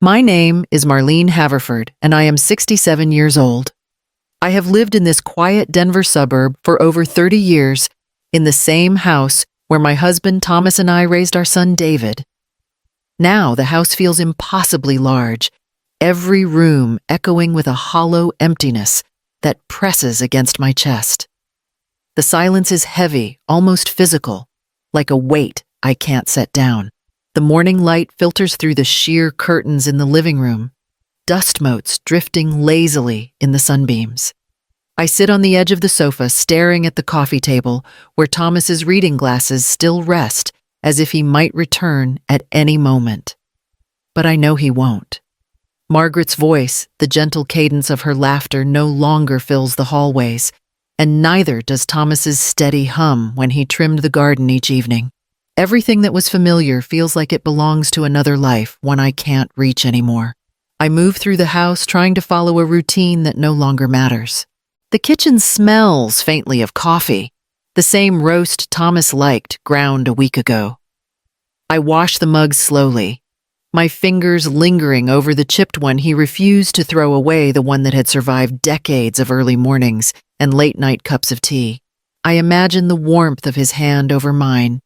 My name is Marlene Haverford, and I am 67 years old. I have lived in this quiet Denver suburb for over 30 years, in the same house where my husband Thomas and I raised our son David. Now the house feels impossibly large, every room echoing with a hollow emptiness that presses against my chest. The silence is heavy, almost physical, like a weight I can't set down. The morning light filters through the sheer curtains in the living room, dust motes drifting lazily in the sunbeams. I sit on the edge of the sofa staring at the coffee table where Thomas's reading glasses still rest as if he might return at any moment. But I know he won't. Margaret's voice, the gentle cadence of her laughter no longer fills the hallways, and neither does Thomas's steady hum when he trimmed the garden each evening. Everything that was familiar feels like it belongs to another life, one I can't reach anymore. I move through the house trying to follow a routine that no longer matters. The kitchen smells faintly of coffee, the same roast Thomas liked ground a week ago. I wash the mugs slowly, my fingers lingering over the chipped one he refused to throw away, the one that had survived decades of early mornings and late-night cups of tea. I imagine the warmth of his hand over mine,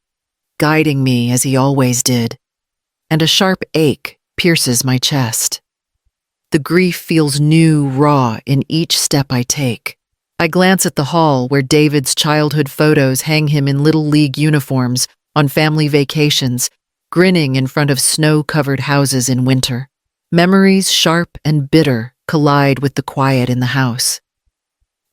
guiding me as he always did, and a sharp ache pierces my chest. The grief feels new, raw in each step I take. I glance at the hall where David's childhood photos hang him in Little League uniforms on family vacations, grinning in front of snow-covered houses in winter. Memories sharp and bitter collide with the quiet in the house.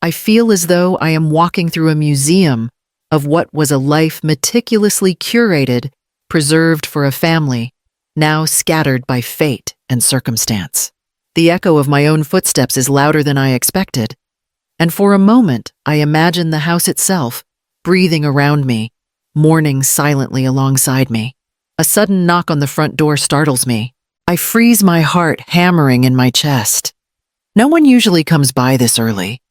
I feel as though I am walking through a museum of what was a life meticulously curated, preserved for a family, now scattered by fate and circumstance. The echo of my own footsteps is louder than I expected, and for a moment I imagine the house itself, breathing around me, mourning silently alongside me. A sudden knock on the front door startles me. I freeze, my heart hammering in my chest. No one usually comes by this early.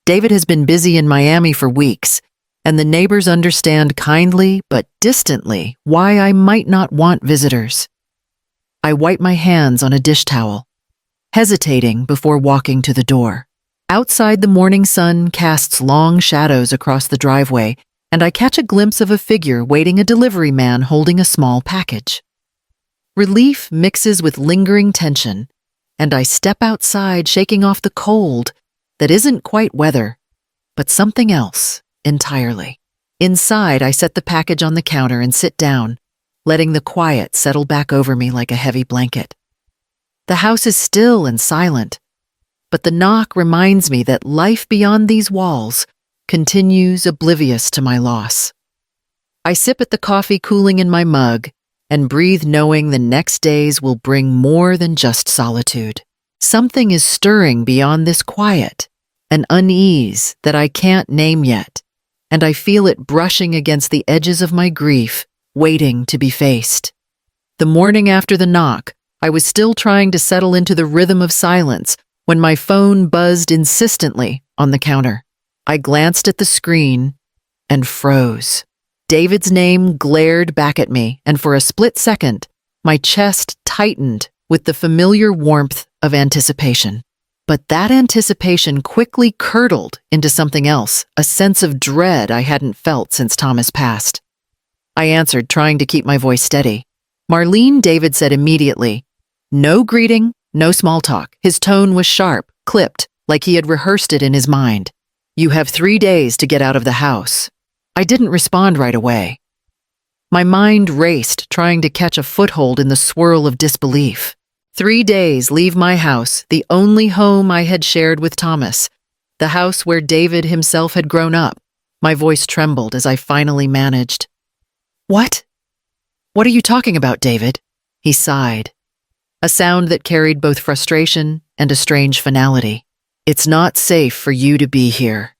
David has been busy in Miami for weeks, and the neighbors understand kindly but distantly why I might not want visitors. I wipe my hands on a dish towel, hesitating before walking to the door. Outside, the morning sun casts long shadows across the driveway, and I catch a glimpse of a figure waiting a delivery man holding a small package. Relief mixes with lingering tension, and I step outside, shaking off the cold that isn't quite weather, but something else entirely. Inside, I set the package on the counter and sit down, letting the quiet settle back over me like a heavy blanket. The house is still and silent, but the knock reminds me that life beyond these walls continues oblivious to my loss. I sip at the coffee cooling in my mug and breathe, knowing the next days will bring more than just solitude. Something is stirring beyond this quiet, an unease that I can't name yet, and I feel it brushing against the edges of my grief, waiting to be faced. The morning after the knock, I was still trying to settle into the rhythm of silence when my phone buzzed insistently on the counter. I glanced at the screen and froze. David's name glared back at me, and for a split second, my chest tightened with the familiar warmth of anticipation. But that anticipation quickly curdled into something else, a sense of dread I hadn't felt since Thomas passed. I answered, trying to keep my voice steady. "Marlene," David said immediately. No greeting, no small talk. His tone was sharp, clipped, like he had rehearsed it in his mind. "You have 3 days to get out of the house." I didn't respond right away. My mind raced, trying to catch a foothold in the swirl of disbelief. 3 days, leave my house, the only home I had shared with Thomas, the house where David himself had grown up. My voice trembled as I finally managed. "What? What are you talking about, David?" He sighed, a sound that carried both frustration and a strange finality. "It's not safe for you to be here.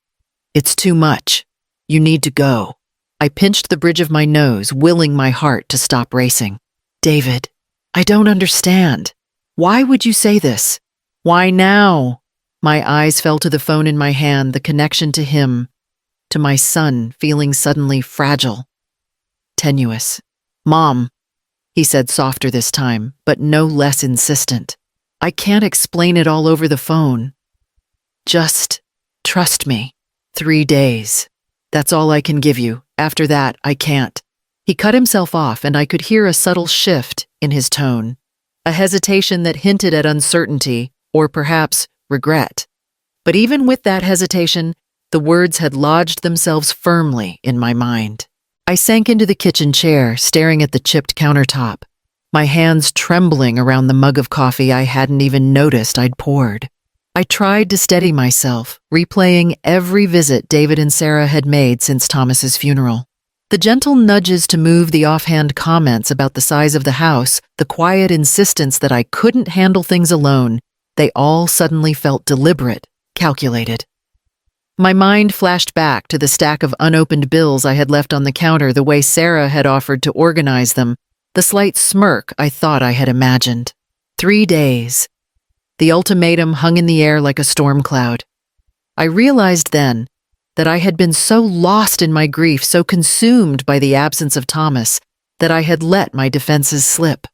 It's too much. You need to go." I pinched the bridge of my nose, willing my heart to stop racing. "David, I don't understand. Why would you say this? Why now?" My eyes fell to the phone in my hand, the connection to him, to my son feeling suddenly fragile, tenuous. "Mom, he said softer this time, but no less insistent. I can't explain it all over the phone. Just trust me. 3 days. That's all I can give you. After that, I can't. He cut himself off, and I could hear a subtle shift in his tone, a hesitation that hinted at uncertainty, or perhaps regret. But even with that hesitation, the words had lodged themselves firmly in my mind. I sank into the kitchen chair, staring at the chipped countertop, my hands trembling around the mug of coffee I hadn't even noticed I'd poured. I tried to steady myself, replaying every visit David and Sarah had made since Thomas's funeral. The gentle nudges to move, the offhand comments about the size of the house, the quiet insistence that I couldn't handle things alone, they all suddenly felt deliberate, calculated. My mind flashed back to the stack of unopened bills I had left on the counter, the way Sarah had offered to organize them, the slight smirk I thought I had imagined. 3 days. The ultimatum hung in the air like a storm cloud. I realized then that I had been so lost in my grief, so consumed by the absence of Thomas, that I had let my defenses slip.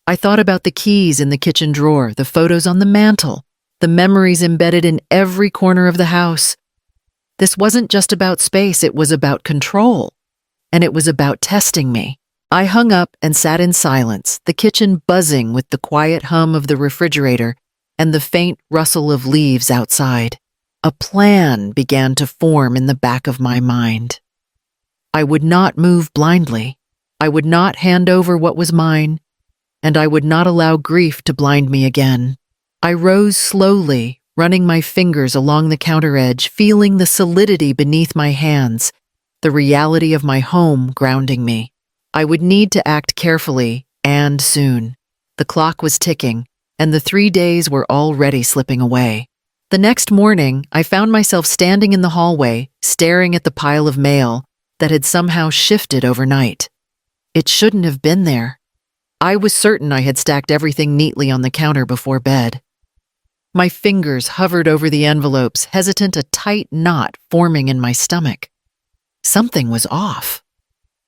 I thought about the keys in the kitchen drawer, the photos on the mantel, the memories embedded in every corner of the house. This wasn't just about space, it was about control, and it was about testing me. I hung up and sat in silence, the kitchen buzzing with the quiet hum of the refrigerator and the faint rustle of leaves outside. A plan began to form in the back of my mind. I would not move blindly. I would not hand over what was mine, and I would not allow grief to blind me again. I rose slowly, running my fingers along the counter edge, feeling the solidity beneath my hands, the reality of my home grounding me. I would need to act carefully, and soon. The clock was ticking, and the 3 days were already slipping away. The next morning, I found myself standing in the hallway, staring at the pile of mail that had somehow shifted overnight. It shouldn't have been there. I was certain I had stacked everything neatly on the counter before bed. My fingers hovered over the envelopes, hesitant, a tight knot forming in my stomach. Something was off.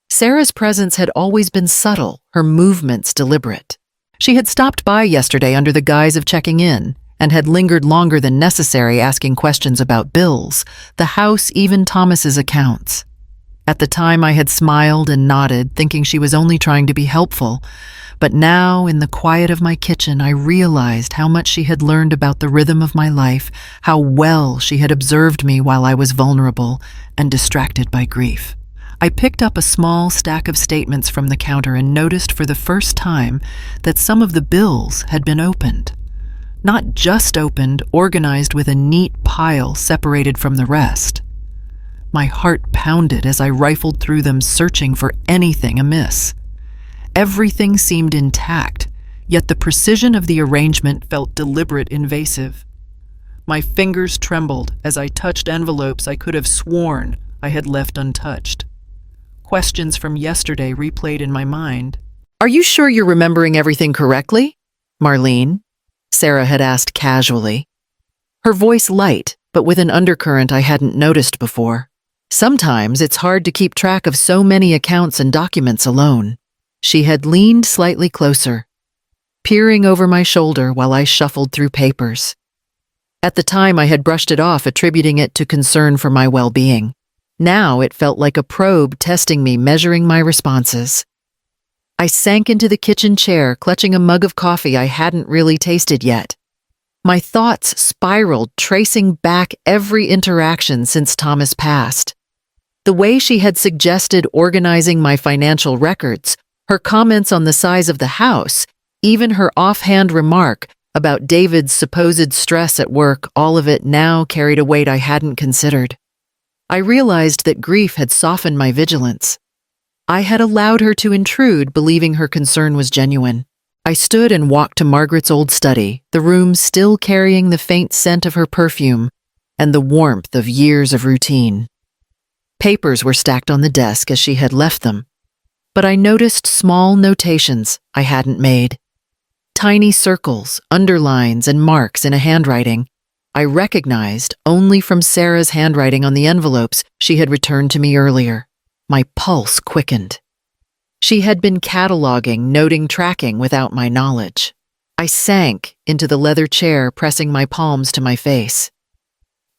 Sarah's presence had always been subtle, her movements deliberate. She had stopped by yesterday under the guise of checking in, and had lingered longer than necessary, asking questions about bills, the house, even Thomas's accounts. At the time, I had smiled and nodded, thinking she was only trying to be helpful, but now, in the quiet of my kitchen, I realized how much she had learned about the rhythm of my life, how well she had observed me while I was vulnerable and distracted by grief. I picked up a small stack of statements from the counter and noticed for the first time that some of the bills had been opened. Not just opened, organized with a neat pile separated from the rest. My heart pounded as I rifled through them, searching for anything amiss. Everything seemed intact, yet the precision of the arrangement felt deliberate, invasive. My fingers trembled as I touched envelopes I could have sworn I had left untouched. Questions from yesterday replayed in my mind. "Are you sure you're remembering everything correctly, Marlene?" Sarah had asked casually. Her voice light, but with an undercurrent I hadn't noticed before. Sometimes it's hard to keep track of so many accounts and documents alone. She had leaned slightly closer, peering over my shoulder while I shuffled through papers. At the time, I had brushed it off, attributing it to concern for my well-being. Now it felt like a probe testing me, measuring my responses. I sank into the kitchen chair, clutching a mug of coffee I hadn't really tasted yet. My thoughts spiraled, tracing back every interaction since Thomas passed. The way she had suggested organizing my financial records, her comments on the size of the house, even her offhand remark about David's supposed stress at work, all of it now carried a weight I hadn't considered. I realized that grief had softened my vigilance. I had allowed her to intrude, believing her concern was genuine. I stood and walked to Margaret's old study, the room still carrying the faint scent of her perfume and the warmth of years of routine. Papers were stacked on the desk as she had left them, but I noticed small notations I hadn't made. Tiny circles, underlines, and marks in a handwriting I recognized only from Sarah's handwriting on the envelopes she had returned to me earlier. My pulse quickened. She had been cataloging, noting, tracking without my knowledge. I sank into the leather chair, pressing my palms to my face.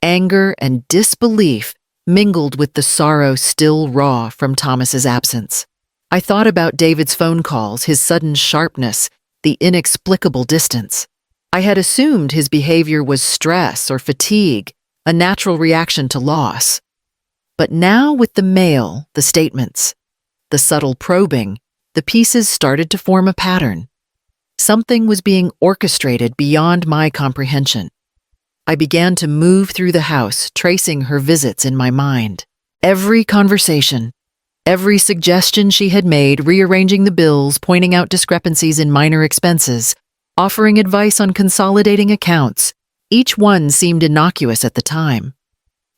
Anger and disbelief mingled with the sorrow still raw from Thomas's absence. I thought about David's phone calls, his sudden sharpness, the inexplicable distance. I had assumed his behavior was stress or fatigue, a natural reaction to loss. But now with the mail, the statements, the subtle probing, the pieces started to form a pattern. Something was being orchestrated beyond my comprehension. I began to move through the house, tracing her visits in my mind. Every conversation, every suggestion she had made, rearranging the bills, pointing out discrepancies in minor expenses, offering advice on consolidating accounts, each one seemed innocuous at the time.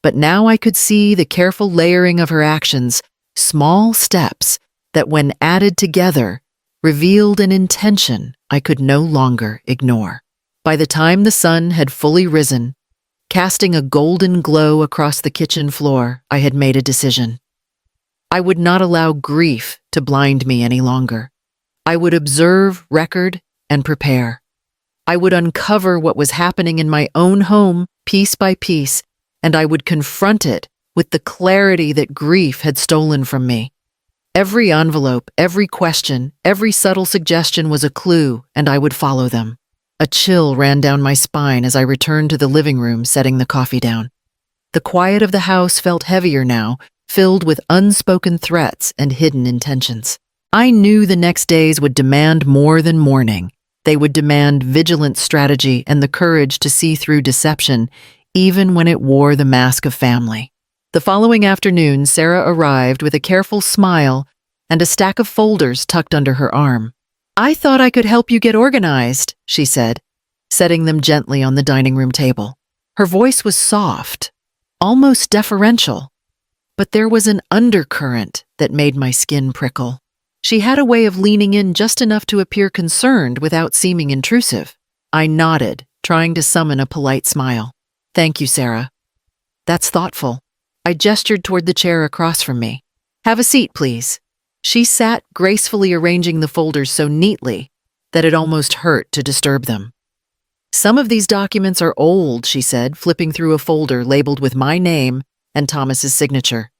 But now I could see the careful layering of her actions, small steps that, when added together, revealed an intention I could no longer ignore. By the time the sun had fully risen, casting a golden glow across the kitchen floor, I had made a decision. I would not allow grief to blind me any longer. I would observe, record, and prepare. I would uncover what was happening in my own home, piece by piece, and I would confront it with the clarity that grief had stolen from me. Every envelope, every question, every subtle suggestion was a clue, and I would follow them. A chill ran down my spine as I returned to the living room, setting the coffee down. The quiet of the house felt heavier now, filled with unspoken threats and hidden intentions. I knew the next days would demand more than mourning. They would demand vigilant strategy and the courage to see through deception, even when it wore the mask of family. The following afternoon, Sarah arrived with a careful smile and a stack of folders tucked under her arm. "I thought I could help you get organized," she said, setting them gently on the dining room table. Her voice was soft, almost deferential, but there was an undercurrent that made my skin prickle. She had a way of leaning in just enough to appear concerned without seeming intrusive. I nodded, trying to summon a polite smile. "Thank you, Sarah. That's thoughtful." I gestured toward the chair across from me. "Have a seat, please." She sat, gracefully arranging the folders so neatly that it almost hurt to disturb them. "Some of these documents are old," she said, flipping through a folder labeled with my name and Thomas's signature.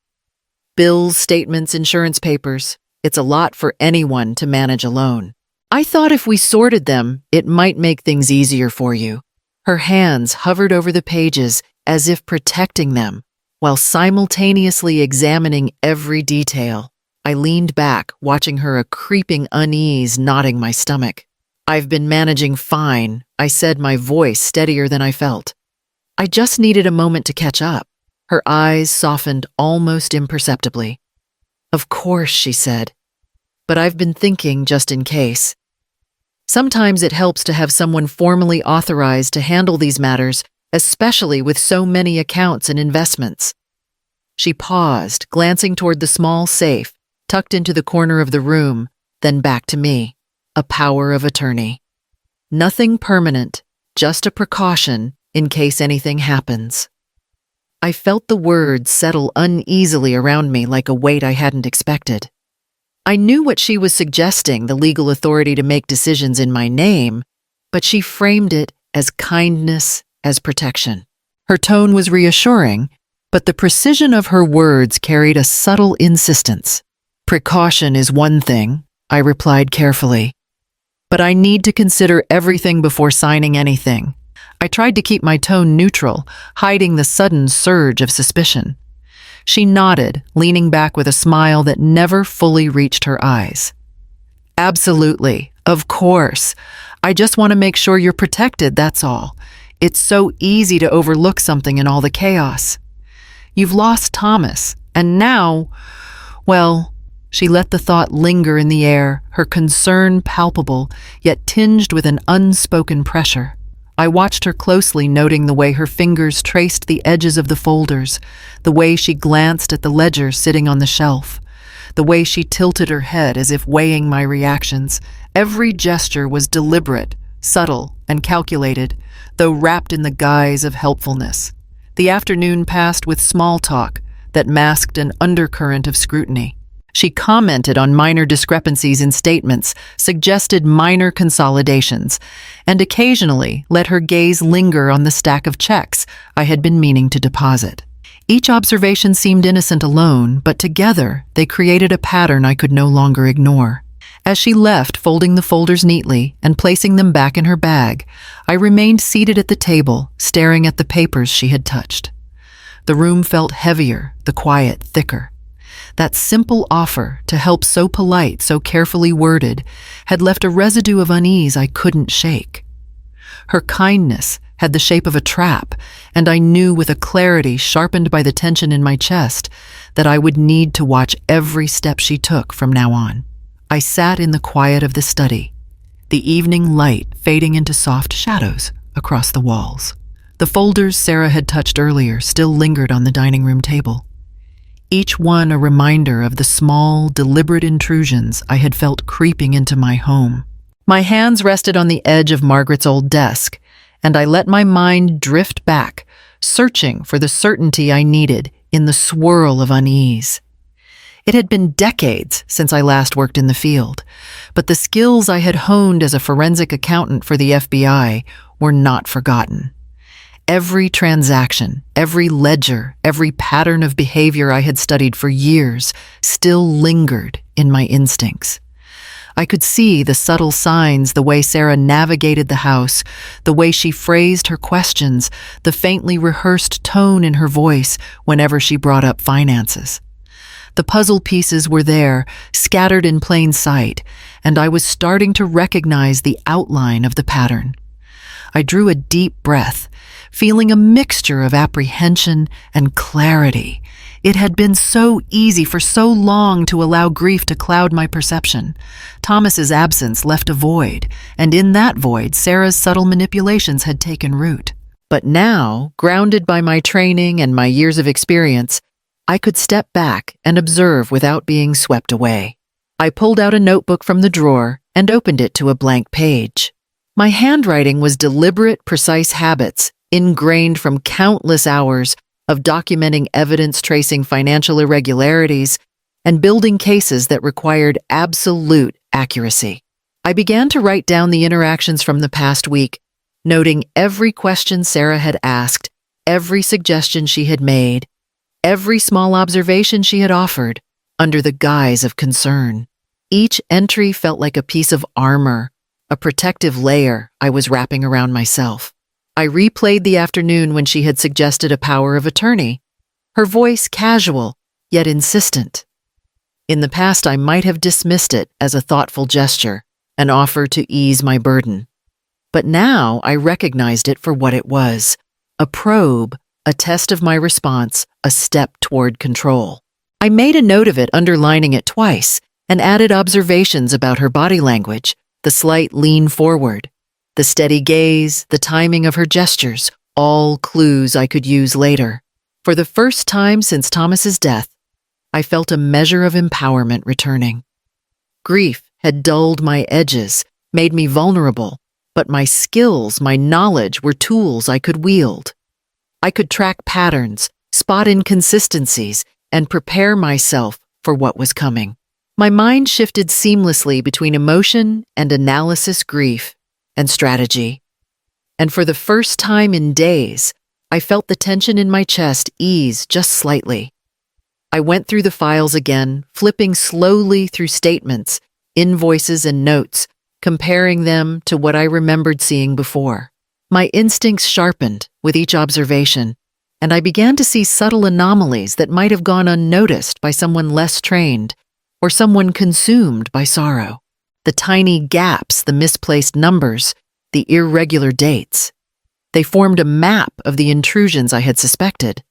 "Bills, statements, insurance papers. It's a lot for anyone to manage alone. I thought if we sorted them, it might make things easier for you." Her hands hovered over the pages as if protecting them, while simultaneously examining every detail. I leaned back, watching her, a creeping unease knotting my stomach. "I've been managing fine," I said, my voice steadier than I felt. "I just needed a moment to catch up." Her eyes softened almost imperceptibly. "Of course," she said, "but I've been thinking just in case. Sometimes it helps to have someone formally authorized to handle these matters, especially with so many accounts and investments." She paused, glancing toward the small safe tucked into the corner of the room, then back to me. "A power of attorney. Nothing permanent, just a precaution in case anything happens." I felt the words settle uneasily around me like a weight I hadn't expected. I knew what she was suggesting, the legal authority to make decisions in my name, but she framed it as kindness, as protection. Her tone was reassuring, but the precision of her words carried a subtle insistence. "Precaution is one thing," I replied carefully, "but I need to consider everything before signing anything." I tried to keep my tone neutral, hiding the sudden surge of suspicion. She nodded, leaning back with a smile that never fully reached her eyes. "Absolutely, of course. I just want to make sure you're protected, that's all. It's so easy to overlook something in all the chaos. You've lost Thomas, and now, well..." She let the thought linger in the air, her concern palpable, yet tinged with an unspoken pressure. I watched her closely, noting the way her fingers traced the edges of the folders, the way she glanced at the ledger sitting on the shelf, the way she tilted her head as if weighing my reactions. Every gesture was deliberate, subtle, and calculated, though wrapped in the guise of helpfulness. The afternoon passed with small talk that masked an undercurrent of scrutiny. She commented on minor discrepancies in statements, suggested minor consolidations, and occasionally let her gaze linger on the stack of checks I had been meaning to deposit. Each observation seemed innocent alone, but together they created a pattern I could no longer ignore. As she left, folding the folders neatly and placing them back in her bag, I remained seated at the table, staring at the papers she had touched. The room felt heavier, the quiet thicker. That simple offer, to help so polite, so carefully worded, had left a residue of unease I couldn't shake. Her kindness had the shape of a trap, and I knew with a clarity sharpened by the tension in my chest that I would need to watch every step she took from now on. I sat in the quiet of the study, the evening light fading into soft shadows across the walls. The folders Sarah had touched earlier still lingered on the dining room table, each one a reminder of the small, deliberate intrusions I had felt creeping into my home. My hands rested on the edge of Margaret's old desk, and I let my mind drift back, searching for the certainty I needed in the swirl of unease. It had been decades since I last worked in the field, but the skills I had honed as a forensic accountant for the FBI were not forgotten. Every transaction, every ledger, every pattern of behavior I had studied for years still lingered in my instincts. I could see the subtle signs, the way Sarah navigated the house, the way she phrased her questions, the faintly rehearsed tone in her voice whenever she brought up finances. The puzzle pieces were there, scattered in plain sight, and I was starting to recognize the outline of the pattern. I drew a deep breath, feeling a mixture of apprehension and clarity. It had been so easy for so long to allow grief to cloud my perception. Thomas's absence left a void, and in that void, Sarah's subtle manipulations had taken root. But now, grounded by my training and my years of experience, I could step back and observe without being swept away. I pulled out a notebook from the drawer and opened it to a blank page. My handwriting was deliberate, precise habits, ingrained from countless hours of documenting evidence, tracing financial irregularities, and building cases that required absolute accuracy. I began to write down the interactions from the past week, noting every question Sarah had asked, every suggestion she had made, every small observation she had offered, under the guise of concern. Each entry felt like a piece of armor, a protective layer I was wrapping around myself. I replayed the afternoon when she had suggested a power of attorney, her voice casual, yet insistent. In the past, I might have dismissed it as a thoughtful gesture, an offer to ease my burden. But now I recognized it for what it was, a probe, a test of my response, a step toward control. I made a note of it, underlining it twice, and added observations about her body language, the slight lean forward, the steady gaze, the timing of her gestures, all clues I could use later. For the first time since Thomas's death, I felt a measure of empowerment returning. Grief had dulled my edges, made me vulnerable, but my skills, my knowledge were tools I could wield. I could track patterns, spot inconsistencies, and prepare myself for what was coming. My mind shifted seamlessly between emotion and analysis, grief and strategy. And for the first time in days, I felt the tension in my chest ease just slightly. I went through the files again, flipping slowly through statements, invoices, and notes, comparing them to what I remembered seeing before. My instincts sharpened with each observation, and I began to see subtle anomalies that might have gone unnoticed by someone less trained or someone consumed by sorrow. The tiny gaps, the misplaced numbers, the irregular dates. They formed a map of the intrusions I had suspected.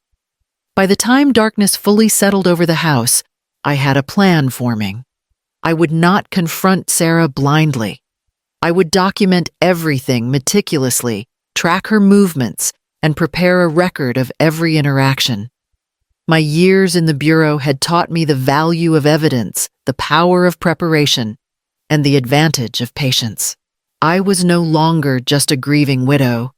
By the time darkness fully settled over the house, I had a plan forming. I would not confront Sarah blindly. I would document everything meticulously, track her movements, and prepare a record of every interaction. My years in the Bureau had taught me the value of evidence, the power of preparation, and the advantage of patience. I was no longer just a grieving widow.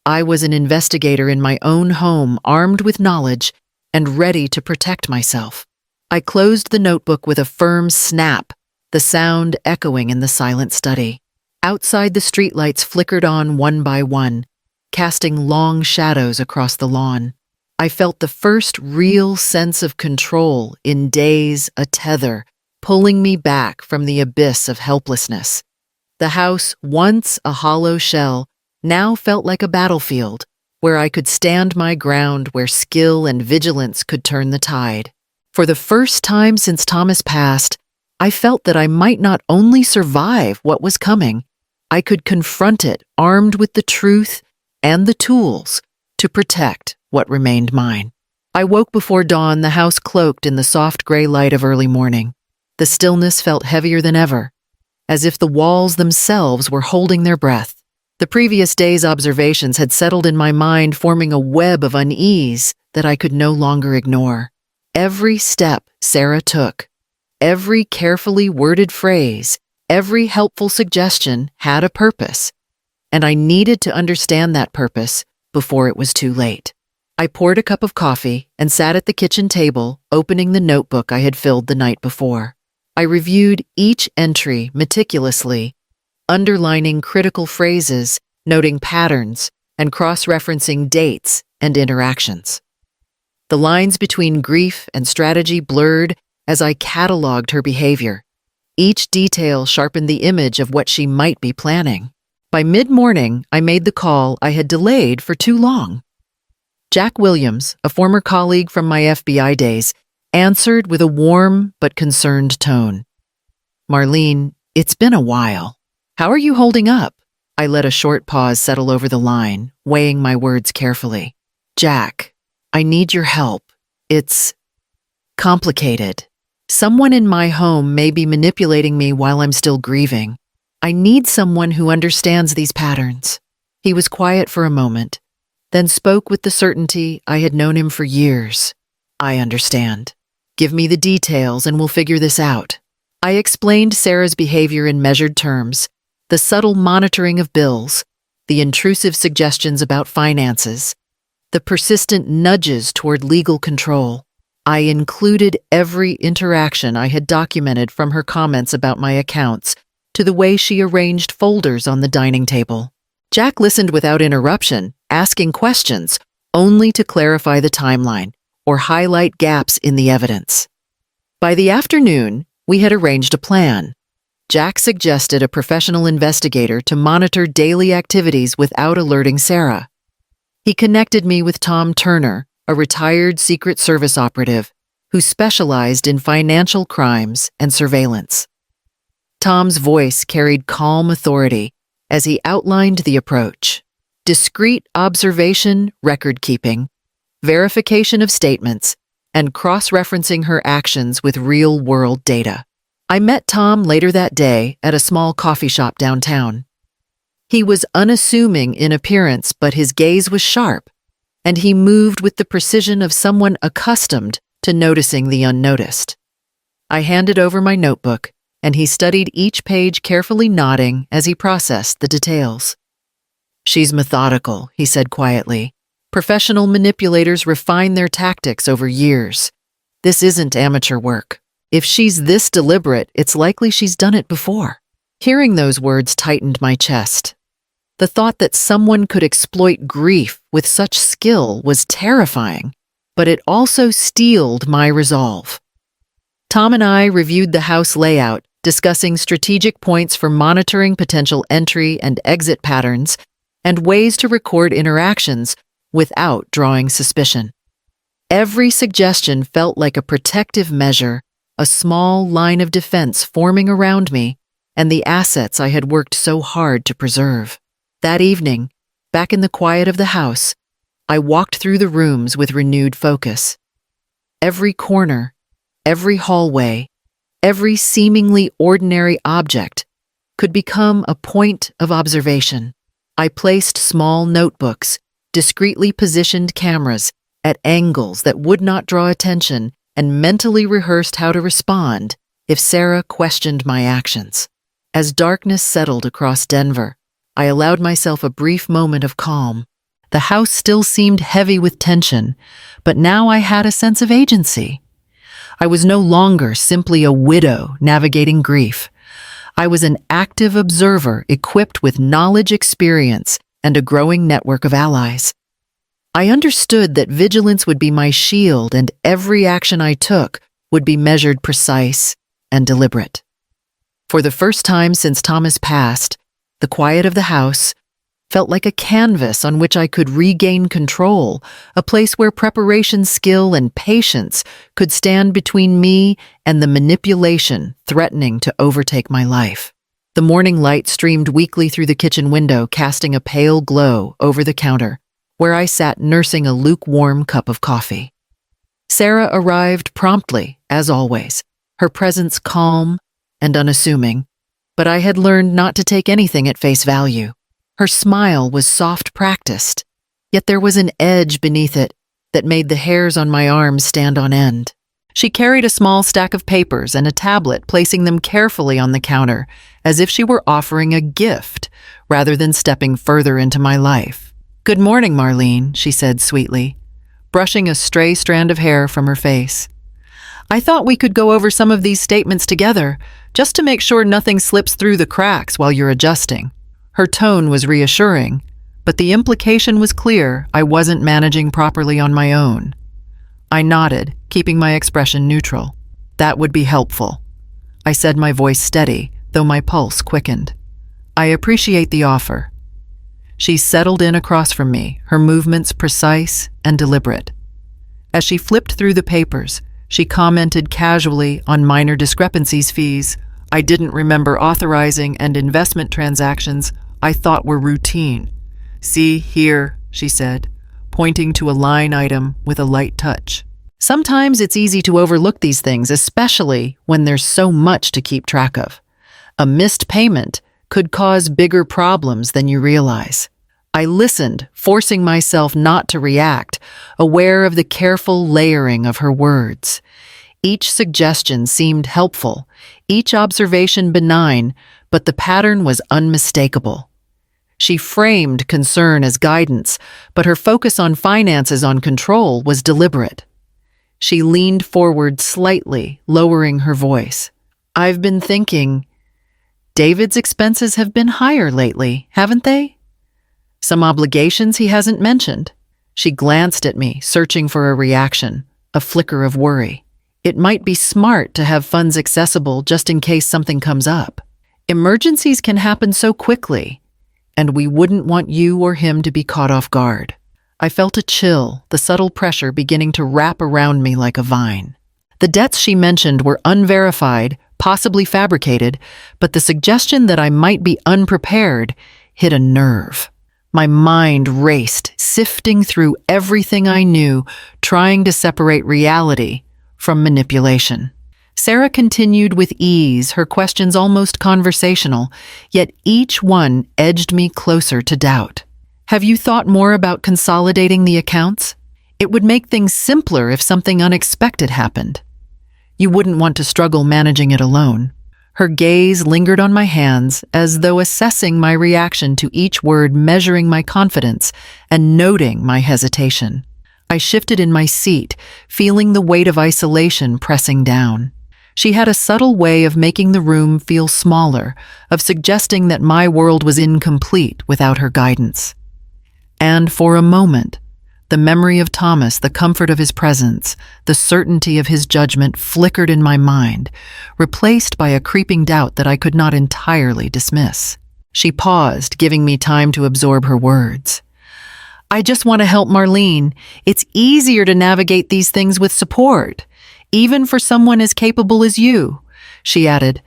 I was an investigator in my own home, armed with knowledge and ready to protect myself. I closed the notebook with a firm snap, the sound echoing in the silent study. Outside, the streetlights flickered on one by one, casting long shadows across the lawn. I felt the first real sense of control in days, a tether, pulling me back from the abyss of helplessness. The house, once a hollow shell, now felt like a battlefield, where I could stand my ground, where skill and vigilance could turn the tide. For the first time since Thomas passed, I felt that I might not only survive what was coming, I could confront it armed with the truth and the tools to protect what remained mine. I woke before dawn, the house cloaked in the soft gray light of early morning. The stillness felt heavier than ever, as if the walls themselves were holding their breath. The previous day's observations had settled in my mind, forming a web of unease that I could no longer ignore. Every step Sarah took, every carefully worded phrase, every helpful suggestion had a purpose, and I needed to understand that purpose before it was too late. I poured a cup of coffee and sat at the kitchen table, opening the notebook I had filled the night before. I reviewed each entry meticulously, underlining critical phrases, noting patterns, and cross-referencing dates and interactions. The lines between grief and strategy blurred as I cataloged her behavior. Each detail sharpened the image of what she might be planning. By mid-morning, I made the call I had delayed for too long. Jack Williams, a former colleague from my FBI days, answered with a warm but concerned tone. "Marlene, it's been a while. How are you holding up?" I let a short pause settle over the line, weighing my words carefully. "Jack, I need your help. It's complicated. Someone in my home may be manipulating me while I'm still grieving. I need someone who understands these patterns." He was quiet for a moment, then spoke with the certainty I had known him for years. "I understand. Give me the details and we'll figure this out." I explained Sarah's behavior in measured terms, the subtle monitoring of bills, the intrusive suggestions about finances, the persistent nudges toward legal control. I included every interaction I had documented, from her comments about my accounts to the way she arranged folders on the dining table. Jack listened without interruption, asking questions only to clarify the timeline or highlight gaps in the evidence. By the afternoon, we had arranged a plan. Jack suggested a professional investigator to monitor daily activities without alerting Sarah. He connected me with Tom Turner, a retired Secret Service operative who specialized in financial crimes and surveillance. Tom's voice carried calm authority as he outlined the approach: discreet observation, record-keeping, verification of statements, and cross-referencing her actions with real-world data. I met Tom later that day at a small coffee shop downtown. He was unassuming in appearance, but his gaze was sharp, and he moved with the precision of someone accustomed to noticing the unnoticed. I handed over my notebook, and he studied each page, carefully nodding as he processed the details. "She's methodical," he said quietly. "Professional manipulators refine their tactics over years. This isn't amateur work. If she's this deliberate, it's likely she's done it before." Hearing those words tightened my chest. The thought that someone could exploit grief with such skill was terrifying, but it also steeled my resolve. Tom and I reviewed the house layout, discussing strategic points for monitoring potential entry and exit patterns and ways to record interactions without drawing suspicion. Every suggestion felt like a protective measure, a small line of defense forming around me and the assets I had worked so hard to preserve. That evening, back in the quiet of the house, I walked through the rooms with renewed focus. Every corner, every hallway, every seemingly ordinary object could become a point of observation. I placed small notebooks, discreetly positioned cameras at angles that would not draw attention, and mentally rehearsed how to respond if Sarah questioned my actions. As darkness settled across Denver, I allowed myself a brief moment of calm. The house still seemed heavy with tension, but now I had a sense of agency. I was no longer simply a widow navigating grief. I was an active observer equipped with knowledge, experience, and a growing network of allies. I understood that vigilance would be my shield and every action I took would be measured, precise, and deliberate. For the first time since Thomas passed, the quiet of the house felt like a canvas on which I could regain control, a place where preparation, skill, and patience could stand between me and the manipulation threatening to overtake my life. The morning light streamed weakly through the kitchen window, casting a pale glow over the counter, where I sat nursing a lukewarm cup of coffee. Sarah arrived promptly, as always, her presence calm and unassuming, but I had learned not to take anything at face value. Her smile was soft, practiced, yet there was an edge beneath it that made the hairs on my arms stand on end. She carried a small stack of papers and a tablet, placing them carefully on the counter, as if she were offering a gift rather than stepping further into my life. "Good morning, Marlene," she said sweetly, brushing a stray strand of hair from her face. "I thought we could go over some of these statements together, just to make sure nothing slips through the cracks while you're adjusting." Her tone was reassuring, but the implication was clear: I wasn't managing properly on my own. I nodded, keeping my expression neutral. "That would be helpful," I said, my voice steady, though my pulse quickened. "I appreciate the offer." She settled in across from me, her movements precise and deliberate. As she flipped through the papers, she commented casually on minor discrepancies. "Fees I didn't remember authorizing, and investment transactions I thought were routine. See here," she said, pointing to a line item with a light touch. Sometimes it's easy to overlook these things, especially when there's so much to keep track of. A missed payment could cause bigger problems than you realize. I listened, forcing myself not to react, aware of the careful layering of her words. Each suggestion seemed helpful, each observation benign, but the pattern was unmistakable. She framed concern as guidance, but her focus on finances, on control, was deliberate. She leaned forward slightly, lowering her voice. "I've been thinking, David's expenses have been higher lately, haven't they? Some obligations he hasn't mentioned." She glanced at me, searching for a reaction, a flicker of worry. "It might be smart to have funds accessible just in case something comes up. Emergencies can happen so quickly, and we wouldn't want you or him to be caught off guard." I felt a chill, the subtle pressure beginning to wrap around me like a vine. The debts she mentioned were unverified, possibly fabricated, but the suggestion that I might be unprepared hit a nerve. My mind raced, sifting through everything I knew, trying to separate reality from manipulation. Sarah continued with ease, her questions almost conversational, yet each one edged me closer to doubt. "Have you thought more about consolidating the accounts? It would make things simpler if something unexpected happened. You wouldn't want to struggle managing it alone." Her gaze lingered on my hands, as though assessing my reaction to each word, measuring my confidence and noting my hesitation. I shifted in my seat, feeling the weight of isolation pressing down. She had a subtle way of making the room feel smaller, of suggesting that my world was incomplete without her guidance. And for a moment, the memory of Thomas, the comfort of his presence, the certainty of his judgment flickered in my mind, replaced by a creeping doubt that I could not entirely dismiss. She paused, giving me time to absorb her words. "I just want to help Marlene. It's easier to navigate these things with support, even for someone as capable as you," she added,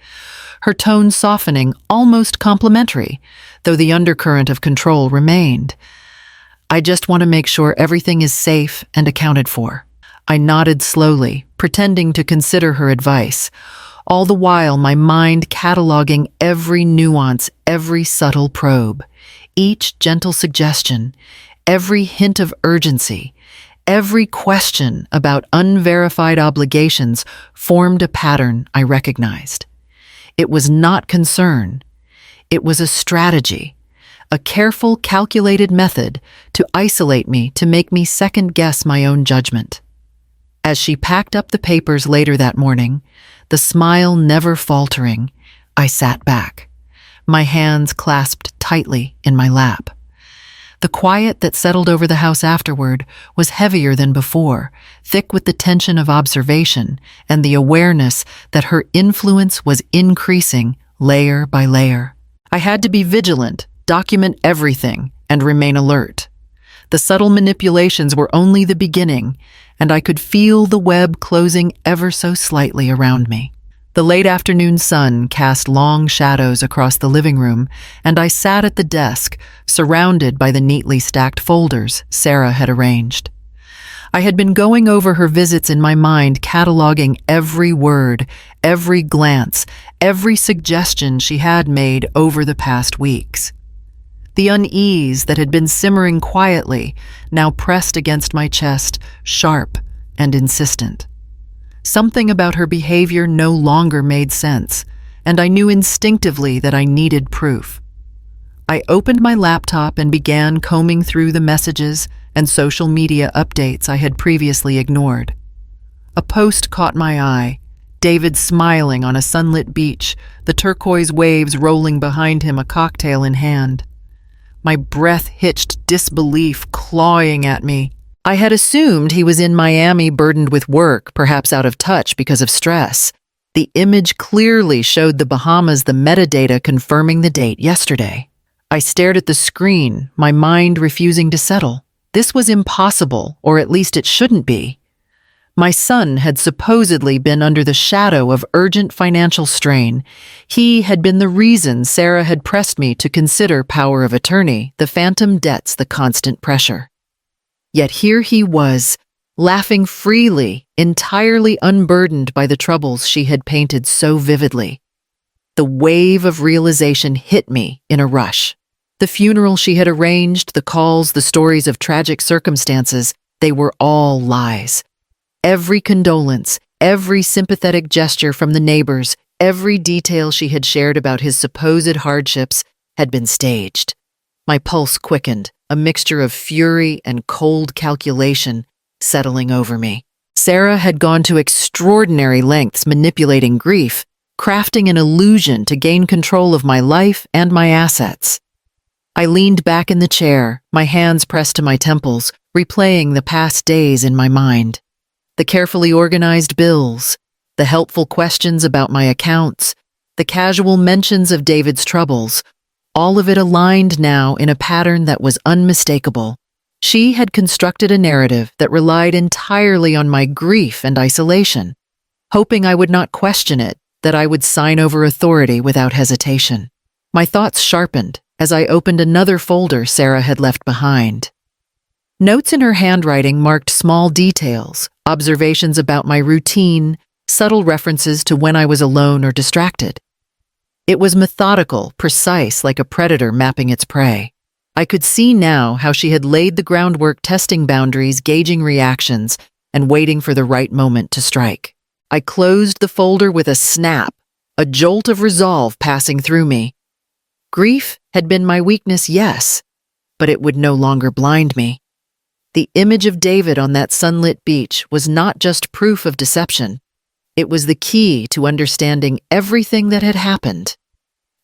her tone softening, almost complimentary, though the undercurrent of control remained. "I just want to make sure everything is safe and accounted for." I nodded slowly, pretending to consider her advice, all the while my mind cataloging every nuance, every subtle probe, each gentle suggestion, every hint of urgency, every question about unverified obligations formed a pattern I recognized. It was not concern. It was a strategy, a careful, calculated method to isolate me, to make me second-guess my own judgment. As she packed up the papers later that morning, the smile never faltering, I sat back, my hands clasped tightly in my lap. The quiet that settled over the house afterward was heavier than before, thick with the tension of observation and the awareness that her influence was increasing layer by layer. I had to be vigilant, document everything, and remain alert. The subtle manipulations were only the beginning, and I could feel the web closing ever so slightly around me. The late afternoon sun cast long shadows across the living room, and I sat at the desk, surrounded by the neatly stacked folders Sarah had arranged. I had been going over her visits in my mind, cataloging every word, every glance, every suggestion she had made over the past weeks. The unease that had been simmering quietly now pressed against my chest, sharp and insistent. Something about her behavior no longer made sense, and I knew instinctively that I needed proof. I opened my laptop and began combing through the messages and social media updates I had previously ignored. A post caught my eye, David smiling on a sunlit beach, the turquoise waves rolling behind him, a cocktail in hand. My breath hitched, disbelief clawing at me. I had assumed he was in Miami burdened with work, perhaps out of touch because of stress. The image clearly showed the Bahamas, the metadata confirming the date yesterday. I stared at the screen, my mind refusing to settle. This was impossible, or at least it shouldn't be. My son had supposedly been under the shadow of urgent financial strain. He had been the reason Sarah had pressed me to consider power of attorney, the phantom debts, the constant pressure. Yet here he was, laughing freely, entirely unburdened by the troubles she had painted so vividly. The wave of realization hit me in a rush. The funeral she had arranged, the calls, the stories of tragic circumstances, they were all lies. Every condolence, every sympathetic gesture from the neighbors, every detail she had shared about his supposed hardships had been staged. My pulse quickened, a mixture of fury and cold calculation settling over me. Sarah had gone to extraordinary lengths manipulating grief, crafting an illusion to gain control of my life and my assets. I leaned back in the chair, my hands pressed to my temples, replaying the past days in my mind. The carefully organized bills, the helpful questions about my accounts, the casual mentions of David's troubles, all of it aligned now in a pattern that was unmistakable. She had constructed a narrative that relied entirely on my grief and isolation, hoping I would not question it, that I would sign over authority without hesitation. My thoughts sharpened as I opened another folder Sarah had left behind. Notes in her handwriting marked small details, observations about my routine, subtle references to when I was alone or distracted. It was methodical, precise, like a predator mapping its prey. I could see now how she had laid the groundwork, testing boundaries, gauging reactions, and waiting for the right moment to strike. I closed the folder with a snap, a jolt of resolve passing through me. Grief had been my weakness, yes, but it would no longer blind me. The image of David on that sunlit beach was not just proof of deception. It was the key to understanding everything that had happened.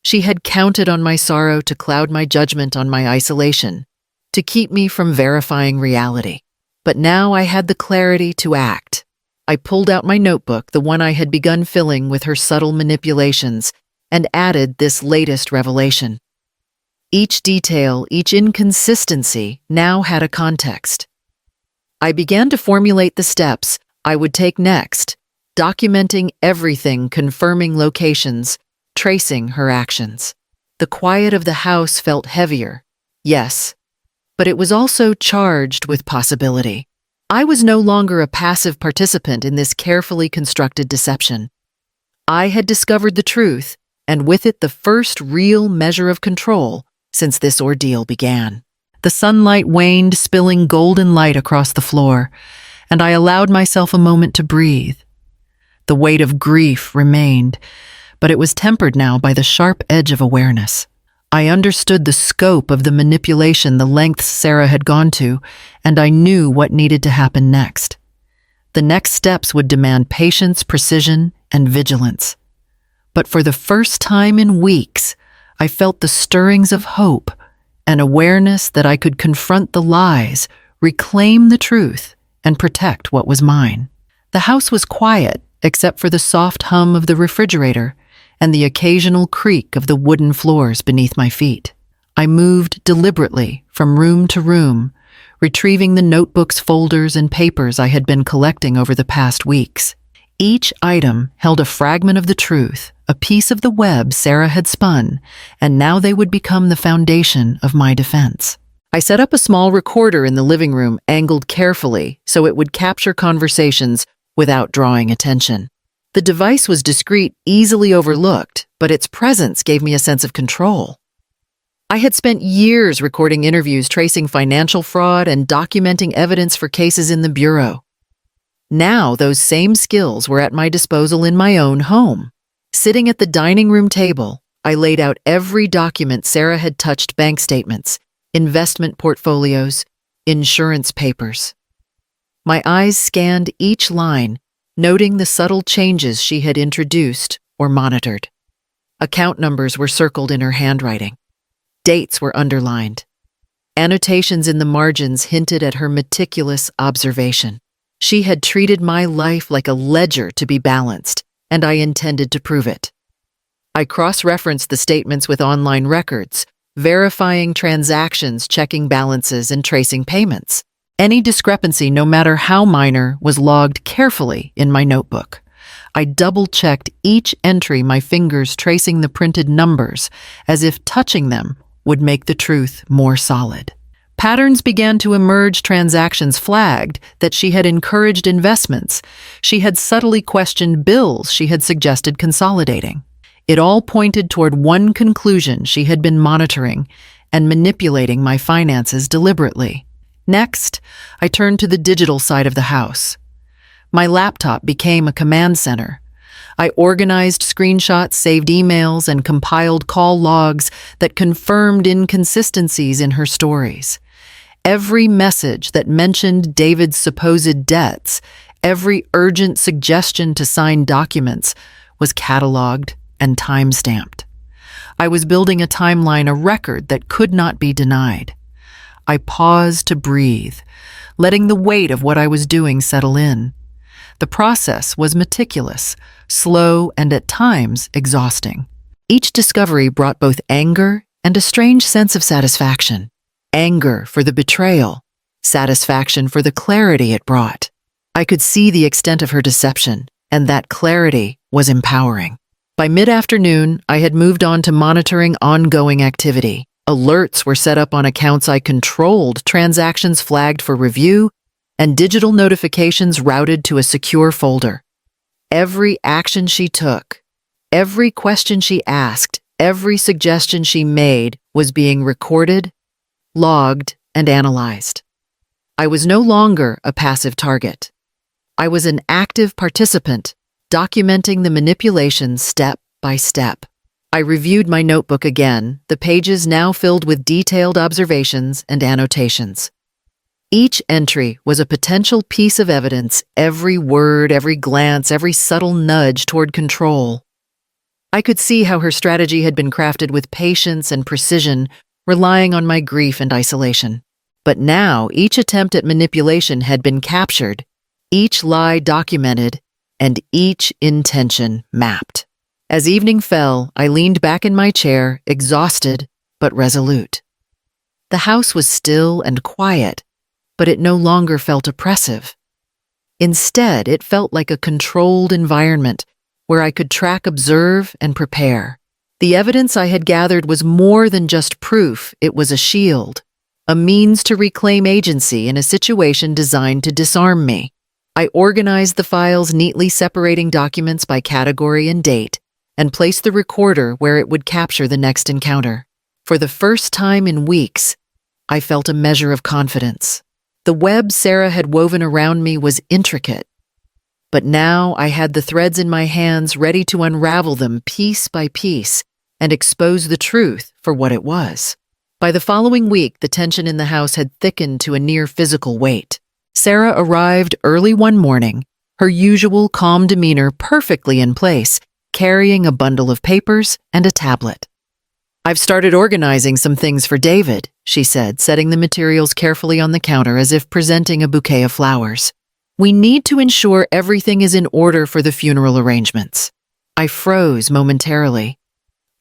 She had counted on my sorrow to cloud my judgment on my isolation, to keep me from verifying reality. But now I had the clarity to act. I pulled out my notebook, the one I had begun filling with her subtle manipulations, and added this latest revelation. Each detail, each inconsistency now had a context. I began to formulate the steps I would take next, documenting everything, confirming locations, tracing her actions. The quiet of the house felt heavier, yes, but it was also charged with possibility. I was no longer a passive participant in this carefully constructed deception. I had discovered the truth, and with it the first real measure of control since this ordeal began. The sunlight waned, spilling golden light across the floor, and I allowed myself a moment to breathe. The weight of grief remained, but it was tempered now by the sharp edge of awareness. I understood the scope of the manipulation, the lengths Sarah had gone to, and I knew what needed to happen next. The next steps would demand patience, precision, and vigilance. But for the first time in weeks, I felt the stirrings of hope, an awareness that I could confront the lies, reclaim the truth, and protect what was mine. The house was quiet, except for the soft hum of the refrigerator and the occasional creak of the wooden floors beneath my feet. I moved deliberately from room to room, retrieving the notebooks, folders, and papers I had been collecting over the past weeks. Each item held a fragment of the truth, a piece of the web Sarah had spun, and now they would become the foundation of my defense. I set up a small recorder in the living room, angled carefully so it would capture conversations without drawing attention. The device was discreet, easily overlooked, but its presence gave me a sense of control. I had spent years recording interviews, tracing financial fraud, and documenting evidence for cases in the bureau. Now those same skills were at my disposal in my own home. Sitting at the dining room table, I laid out every document Sarah had touched: bank statements, investment portfolios, insurance papers. My eyes scanned each line, noting the subtle changes she had introduced or monitored. Account numbers were circled in her handwriting. Dates were underlined. Annotations in the margins hinted at her meticulous observation. She had treated my life like a ledger to be balanced, and I intended to prove it. I cross-referenced the statements with online records, verifying transactions, checking balances, and tracing payments. Any discrepancy, no matter how minor, was logged carefully in my notebook. I double-checked each entry, my fingers tracing the printed numbers, as if touching them would make the truth more solid. Patterns began to emerge. Transactions flagged that she had encouraged investments. She had subtly questioned bills she had suggested consolidating. It all pointed toward one conclusion: she had been monitoring and manipulating my finances deliberately. Next, I turned to the digital side of the house. My laptop became a command center. I organized screenshots, saved emails, and compiled call logs that confirmed inconsistencies in her stories. Every message that mentioned David's supposed debts, every urgent suggestion to sign documents, was cataloged and time-stamped. I was building a timeline, a record that could not be denied. I paused to breathe, letting the weight of what I was doing settle in. The process was meticulous, slow, and at times exhausting. Each discovery brought both anger and a strange sense of satisfaction. Anger for the betrayal, satisfaction for the clarity it brought. I could see the extent of her deception, and that clarity was empowering. By mid-afternoon, I had moved on to monitoring ongoing activity. Alerts were set up on accounts I controlled, transactions flagged for review, and digital notifications routed to a secure folder. Every action she took, every question she asked, every suggestion she made was being recorded, logged, and analyzed. I was no longer a passive target. I was an active participant, documenting the manipulation step by step. I reviewed my notebook again, the pages now filled with detailed observations and annotations. Each entry was a potential piece of evidence, every word, every glance, every subtle nudge toward control. I could see how her strategy had been crafted with patience and precision, relying on my grief and isolation. But now each attempt at manipulation had been captured, each lie documented, and each intention mapped. As evening fell, I leaned back in my chair, exhausted but resolute. The house was still and quiet, but it no longer felt oppressive. Instead, it felt like a controlled environment where I could track, observe, and prepare. The evidence I had gathered was more than just proof. It was a shield, a means to reclaim agency in a situation designed to disarm me. I organized the files, neatly separating documents by category and date, and placed the recorder where it would capture the next encounter. For the first time in weeks, I felt a measure of confidence. The web Sarah had woven around me was intricate, but now I had the threads in my hands, ready to unravel them piece by piece and expose the truth for what it was. By the following week, the tension in the house had thickened to a near physical weight. Sarah arrived early one morning, her usual calm demeanor perfectly in place, carrying a bundle of papers and a tablet. "I've started organizing some things for David," she said, setting the materials carefully on the counter as if presenting a bouquet of flowers. "We need to ensure everything is in order for the funeral arrangements." I froze momentarily,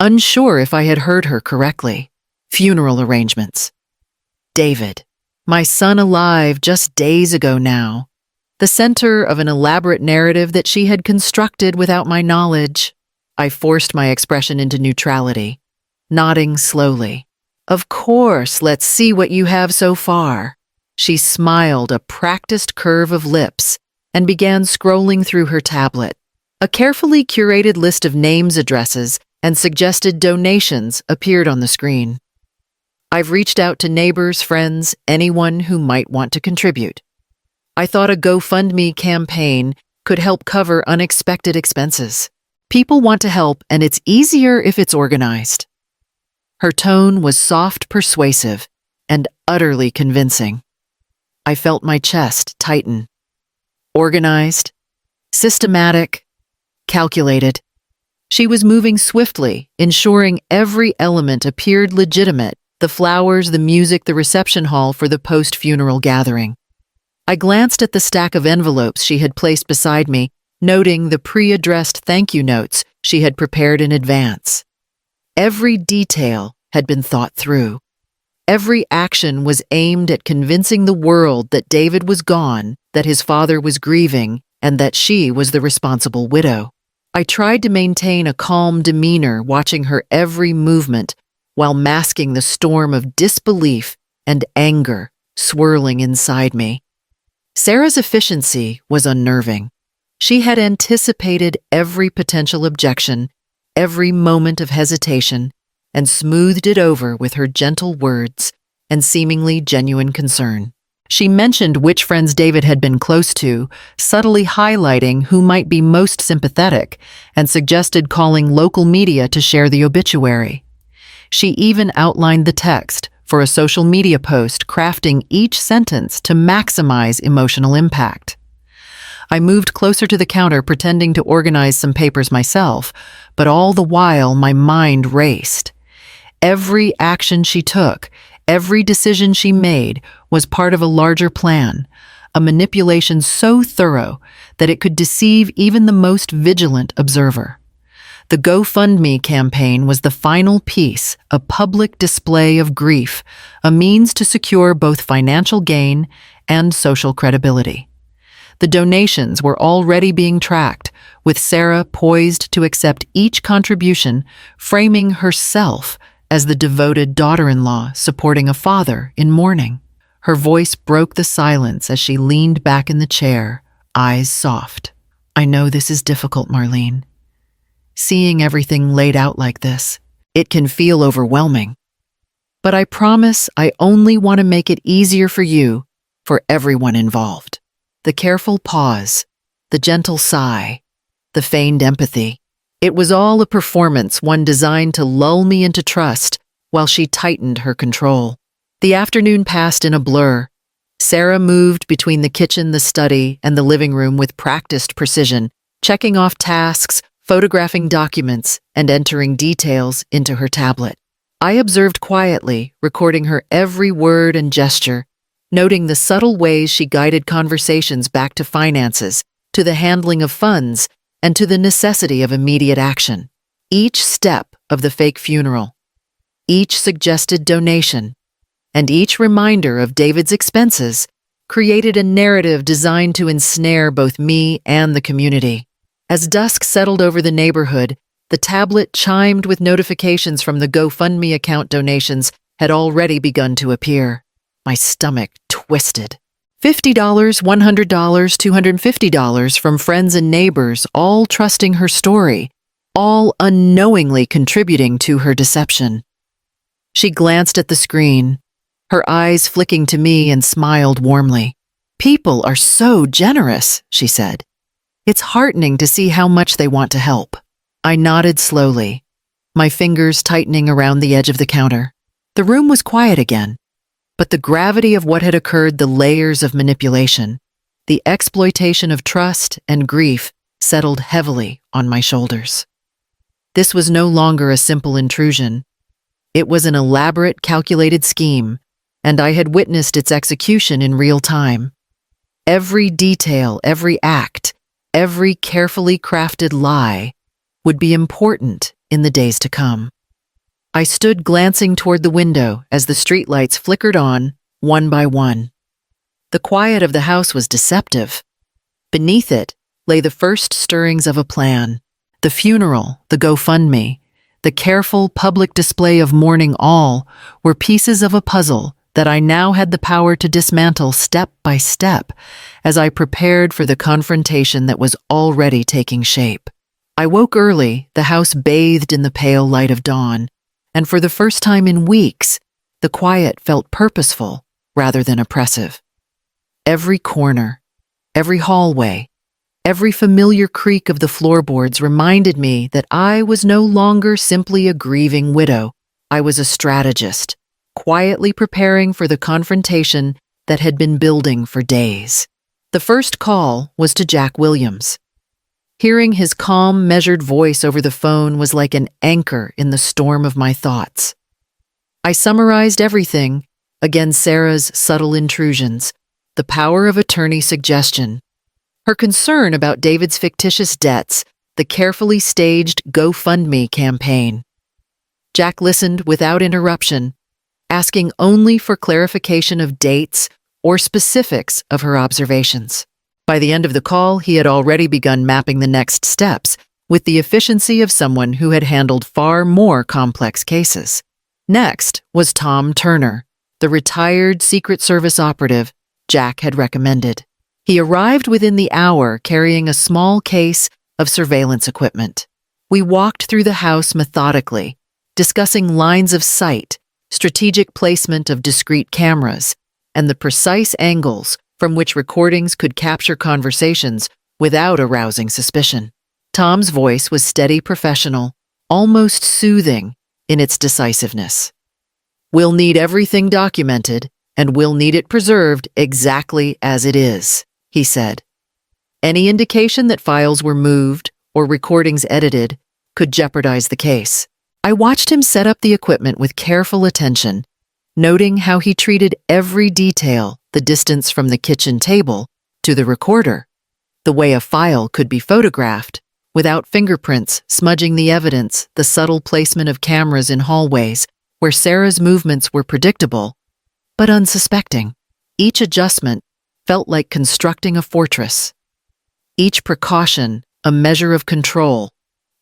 unsure if I had heard her correctly. Funeral arrangements. David, my son alive just days ago now, the center of an elaborate narrative that she had constructed without my knowledge. I forced my expression into neutrality, nodding slowly. "Of course, let's see what you have so far." She smiled a practiced curve of lips and began scrolling through her tablet. A carefully curated list of names, addresses, and suggested donations appeared on the screen. "I've reached out to neighbors, friends, anyone who might want to contribute. I thought a GoFundMe campaign could help cover unexpected expenses. People want to help, and it's easier if it's organized." Her tone was soft, persuasive, and utterly convincing. I felt my chest tighten. Organized, systematic, calculated. She was moving swiftly, ensuring every element appeared legitimate: the flowers, the music, the reception hall for the post-funeral gathering. I glanced at the stack of envelopes she had placed beside me, noting the pre-addressed thank you notes she had prepared in advance. Every detail had been thought through. Every action was aimed at convincing the world that David was gone, that his father was grieving, and that she was the responsible widow. I tried to maintain a calm demeanor, watching her every movement, while masking the storm of disbelief and anger swirling inside me. Sarah's efficiency was unnerving. She had anticipated every potential objection, every moment of hesitation, and smoothed it over with her gentle words and seemingly genuine concern. She mentioned which friends David had been close to, subtly highlighting who might be most sympathetic, and suggested calling local media to share the obituary. She even outlined the text for a social media post, crafting each sentence to maximize emotional impact. I moved closer to the counter, pretending to organize some papers myself, but all the while my mind raced. Every action she took, every decision she made was part of a larger plan, a manipulation so thorough that it could deceive even the most vigilant observer. The GoFundMe campaign was the final piece, a public display of grief, a means to secure both financial gain and social credibility. The donations were already being tracked, with Sarah poised to accept each contribution, framing herself as the devoted daughter-in-law supporting a father in mourning. Her voice broke the silence as she leaned back in the chair, eyes soft. "I know this is difficult, Marlene. Seeing everything laid out like this, it can feel overwhelming. But I promise I only want to make it easier for you, for everyone involved." The careful pause, the gentle sigh, the feigned empathy. It was all a performance, one designed to lull me into trust while she tightened her control. The afternoon passed in a blur. Sarah moved between the kitchen, the study, and the living room with practiced precision, checking off tasks, photographing documents, and entering details into her tablet. I observed quietly, recording her every word and gesture, noting the subtle ways she guided conversations back to finances, to the handling of funds, and to the necessity of immediate action. Each step of the fake funeral, each suggested donation, and each reminder of David's expenses created a narrative designed to ensnare both me and the community. As dusk settled over the neighborhood, the tablet chimed with notifications from the GoFundMe account. Donations had already begun to appear. My stomach twisted. $50, $100, $250 from friends and neighbors, all trusting her story, all unknowingly contributing to her deception. She glanced at the screen, her eyes flicking to me, and smiled warmly. "People are so generous," she said. "It's heartening to see how much they want to help." I nodded slowly, my fingers tightening around the edge of the counter. The room was quiet again. But the gravity of what had occurred, the layers of manipulation, the exploitation of trust and grief settled heavily on my shoulders. This was no longer a simple intrusion. It was an elaborate, calculated scheme, and I had witnessed its execution in real time. Every detail, every act, every carefully crafted lie would be important in the days to come. I stood glancing toward the window as the streetlights flickered on, one by one. The quiet of the house was deceptive. Beneath it lay the first stirrings of a plan. The funeral, the GoFundMe, the careful public display of mourning, all were pieces of a puzzle that I now had the power to dismantle step by step as I prepared for the confrontation that was already taking shape. I woke early, the house bathed in the pale light of dawn, and for the first time in weeks, the quiet felt purposeful rather than oppressive. Every corner, every hallway, every familiar creak of the floorboards reminded me that I was no longer simply a grieving widow. I was a strategist, quietly preparing for the confrontation that had been building for days. The first call was to Jack Williams. Hearing his calm, measured voice over the phone was like an anchor in the storm of my thoughts. I summarized everything, again Sarah's subtle intrusions, the power of attorney suggestion, her concern about David's fictitious debts, the carefully staged GoFundMe campaign. Jack listened without interruption, asking only for clarification of dates or specifics of her observations. By the end of the call, he had already begun mapping the next steps with the efficiency of someone who had handled far more complex cases. Next was Tom Turner, the retired Secret Service operative Jack had recommended. He arrived within the hour carrying a small case of surveillance equipment. We walked through the house methodically, discussing lines of sight, strategic placement of discrete cameras, and the precise angles from which recordings could capture conversations without arousing suspicion. Tom's voice was steady, professional, almost soothing in its decisiveness. "We'll need everything documented, and we'll need it preserved exactly as it is," he said. Any indication that files were moved or recordings edited could jeopardize the case. I watched him set up the equipment with careful attention, noting how he treated every detail, the distance from the kitchen table to the recorder, the way a file could be photographed without fingerprints smudging the evidence, the subtle placement of cameras in hallways where Sarah's movements were predictable but unsuspecting. Each adjustment felt like constructing a fortress. Each precaution a measure of control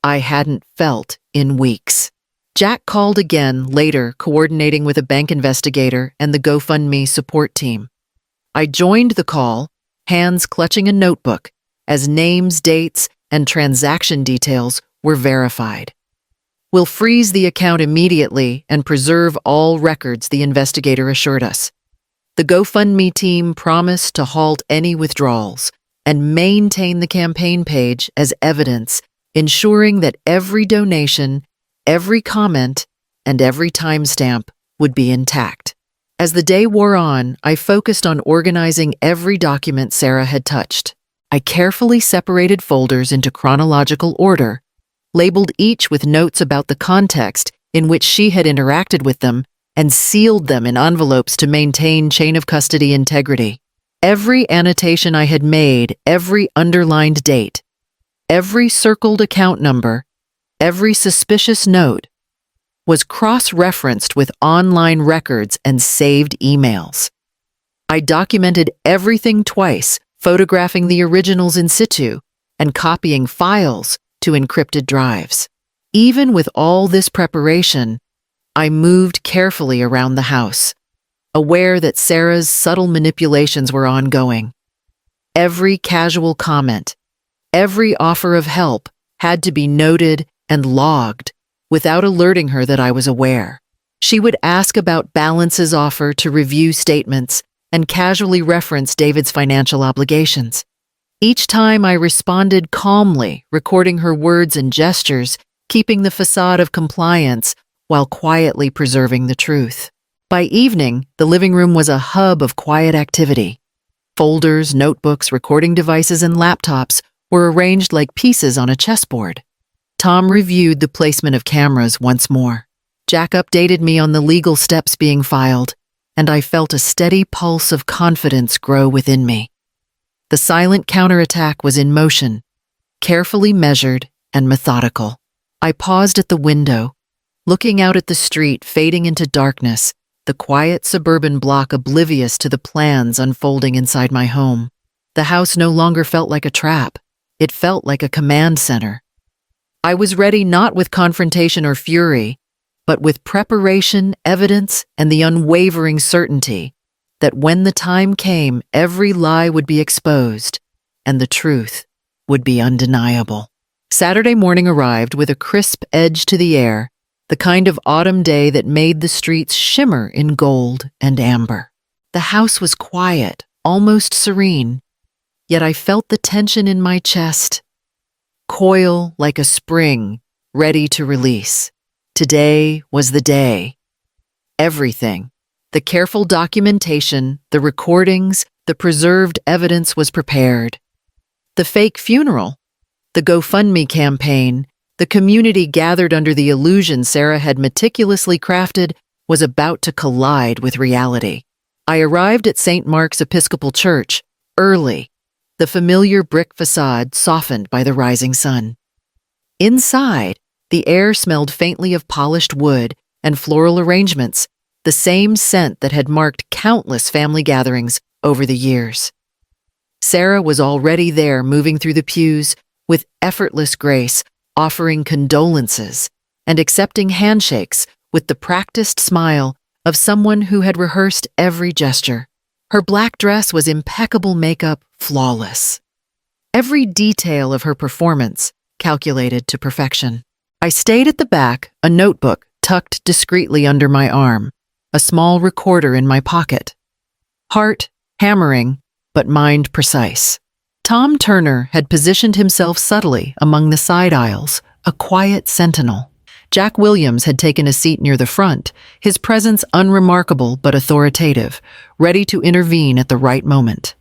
I hadn't felt in weeks. Jack called again later, coordinating with a bank investigator and the GoFundMe support team. I joined the call, hands clutching a notebook, as names, dates, and transaction details were verified. "We'll freeze the account immediately and preserve all records," the investigator assured us. The GoFundMe team promised to halt any withdrawals and maintain the campaign page as evidence, ensuring that every donation, every comment, and every timestamp would be intact. As the day wore on, I focused on organizing every document Sarah had touched. I carefully separated folders into chronological order, labeled each with notes about the context in which she had interacted with them, and sealed them in envelopes to maintain chain of custody integrity. Every annotation I had made, every underlined date, every circled account number, every suspicious note was cross-referenced with online records and saved emails. I documented everything twice, photographing the originals in situ and copying files to encrypted drives. Even with all this preparation, I moved carefully around the house, aware that Sarah's subtle manipulations were ongoing. Every casual comment, every offer of help had to be noted and logged without alerting her that I was aware. She would ask about balances offered to review statements and casually reference David's financial obligations. Each time I responded calmly, recording her words and gestures, keeping the facade of compliance while quietly preserving the truth. By evening, the living room was a hub of quiet activity. Folders, notebooks, recording devices, and laptops were arranged like pieces on a chessboard. Tom reviewed the placement of cameras once more. Jack updated me on the legal steps being filed, and I felt a steady pulse of confidence grow within me. The silent counterattack was in motion, carefully measured and methodical. I paused at the window, looking out at the street fading into darkness, the quiet suburban block oblivious to the plans unfolding inside my home. The house no longer felt like a trap. It felt like a command center. I was ready not with confrontation or fury, but with preparation, evidence, and the unwavering certainty that when the time came, every lie would be exposed and the truth would be undeniable. Saturday morning arrived with a crisp edge to the air, the kind of autumn day that made the streets shimmer in gold and amber. The house was quiet, almost serene, yet I felt the tension in my chest coil like a spring ready to release. Today was the day. Everything, the careful documentation, the recordings, the preserved evidence was prepared. The fake funeral, the GoFundMe campaign, the community gathered under the illusion Sarah had meticulously crafted was about to collide with reality. I arrived at St. Mark's Episcopal Church early, the familiar brick facade softened by the rising sun. Inside, the air smelled faintly of polished wood and floral arrangements, the same scent that had marked countless family gatherings over the years. Sarah was already there, moving through the pews with effortless grace, offering condolences and accepting handshakes with the practiced smile of someone who had rehearsed every gesture. Her black dress was impeccable makeup, flawless. Every detail of her performance calculated to perfection. I stayed at the back, a notebook tucked discreetly under my arm, a small recorder in my pocket. Heart hammering, but mind precise. Tom Turner had positioned himself subtly among the side aisles, a quiet sentinel. Jack Williams had taken a seat near the front, his presence unremarkable but authoritative, ready to intervene at the right moment.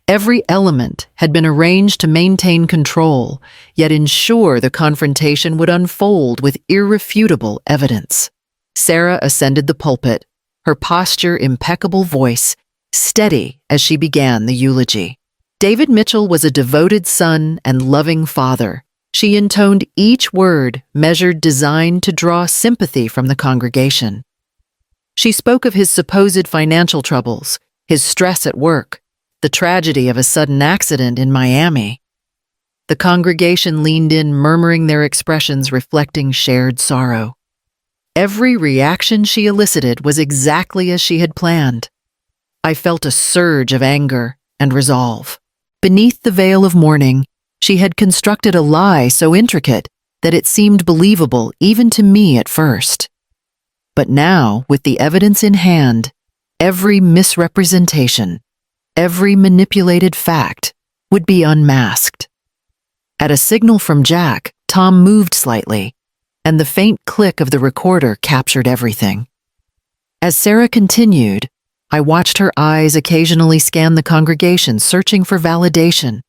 Every element had been arranged to maintain control, yet ensure the confrontation would unfold with irrefutable evidence. Sarah ascended the pulpit, her posture impeccable, voice steady as she began the eulogy. David Mitchell was a devoted son and loving father. She intoned each word measured, designed to draw sympathy from the congregation. She spoke of his supposed financial troubles, his stress at work, the tragedy of a sudden accident in Miami. The congregation leaned in, murmuring their expressions reflecting shared sorrow. Every reaction she elicited was exactly as she had planned. I felt a surge of anger and resolve. Beneath the veil of mourning, she had constructed a lie so intricate that it seemed believable even to me at first. But now, with the evidence in hand, every misrepresentation, every manipulated fact would be unmasked. At a signal from Jack, Tom moved slightly, and the faint click of the recorder captured everything. As Sarah continued, I watched her eyes occasionally scan the congregation, searching for validation,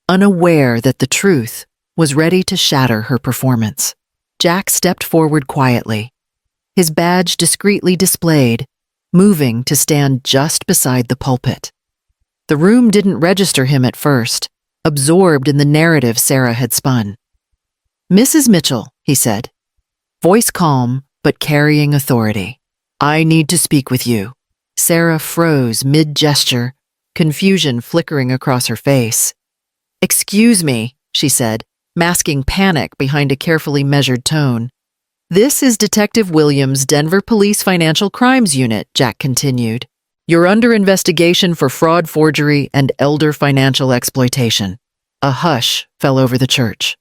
unaware that the truth was ready to shatter her performance. Jack stepped forward quietly, his badge discreetly displayed, moving to stand just beside the pulpit. The room didn't register him at first, absorbed in the narrative Sarah had spun. "Mrs. Mitchell," he said, voice calm but carrying authority. "I need to speak with you." Sarah froze mid-gesture, confusion flickering across her face. "Excuse me," she said, masking panic behind a carefully measured tone. "This is Detective Williams' Denver Police Financial Crimes Unit," Jack continued. "You're under investigation for fraud, forgery, and elder financial exploitation." A hush fell over the church.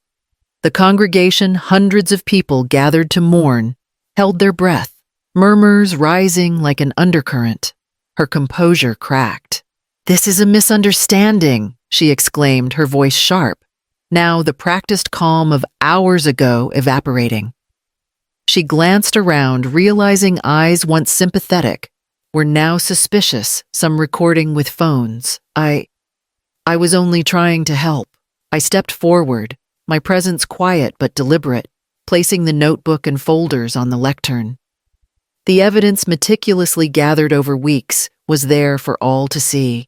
The congregation, hundreds of people gathered to mourn, held their breath, murmurs rising like an undercurrent. Her composure cracked. "This is a misunderstanding," she exclaimed, her voice sharp, now the practiced calm of hours ago evaporating. She glanced around, realizing eyes once sympathetic were now suspicious, some recording with phones. I was only trying to help. I stepped forward, my presence quiet but deliberate, placing the notebook and folders on the lectern. The evidence meticulously gathered over weeks was there for all to see.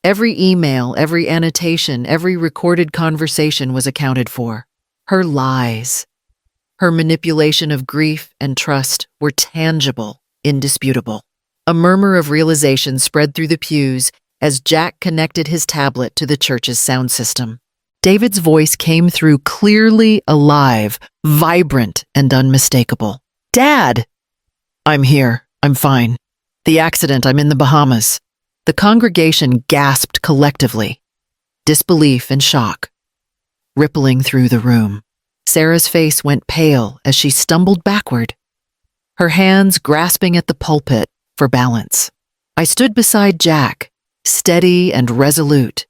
Every email, every annotation, every recorded conversation was accounted for. Her lies, her manipulation of grief and trust were tangible, indisputable. A murmur of realization spread through the pews as Jack connected his tablet to the church's sound system. David's voice came through clearly, alive, vibrant, and unmistakable. "Dad!" "I'm here. I'm fine. The accident, I'm in the Bahamas." The congregation gasped collectively, disbelief and shock rippling through the room. Sarah's face went pale as she stumbled backward, her hands grasping at the pulpit for balance. I stood beside Jack, steady and resolute,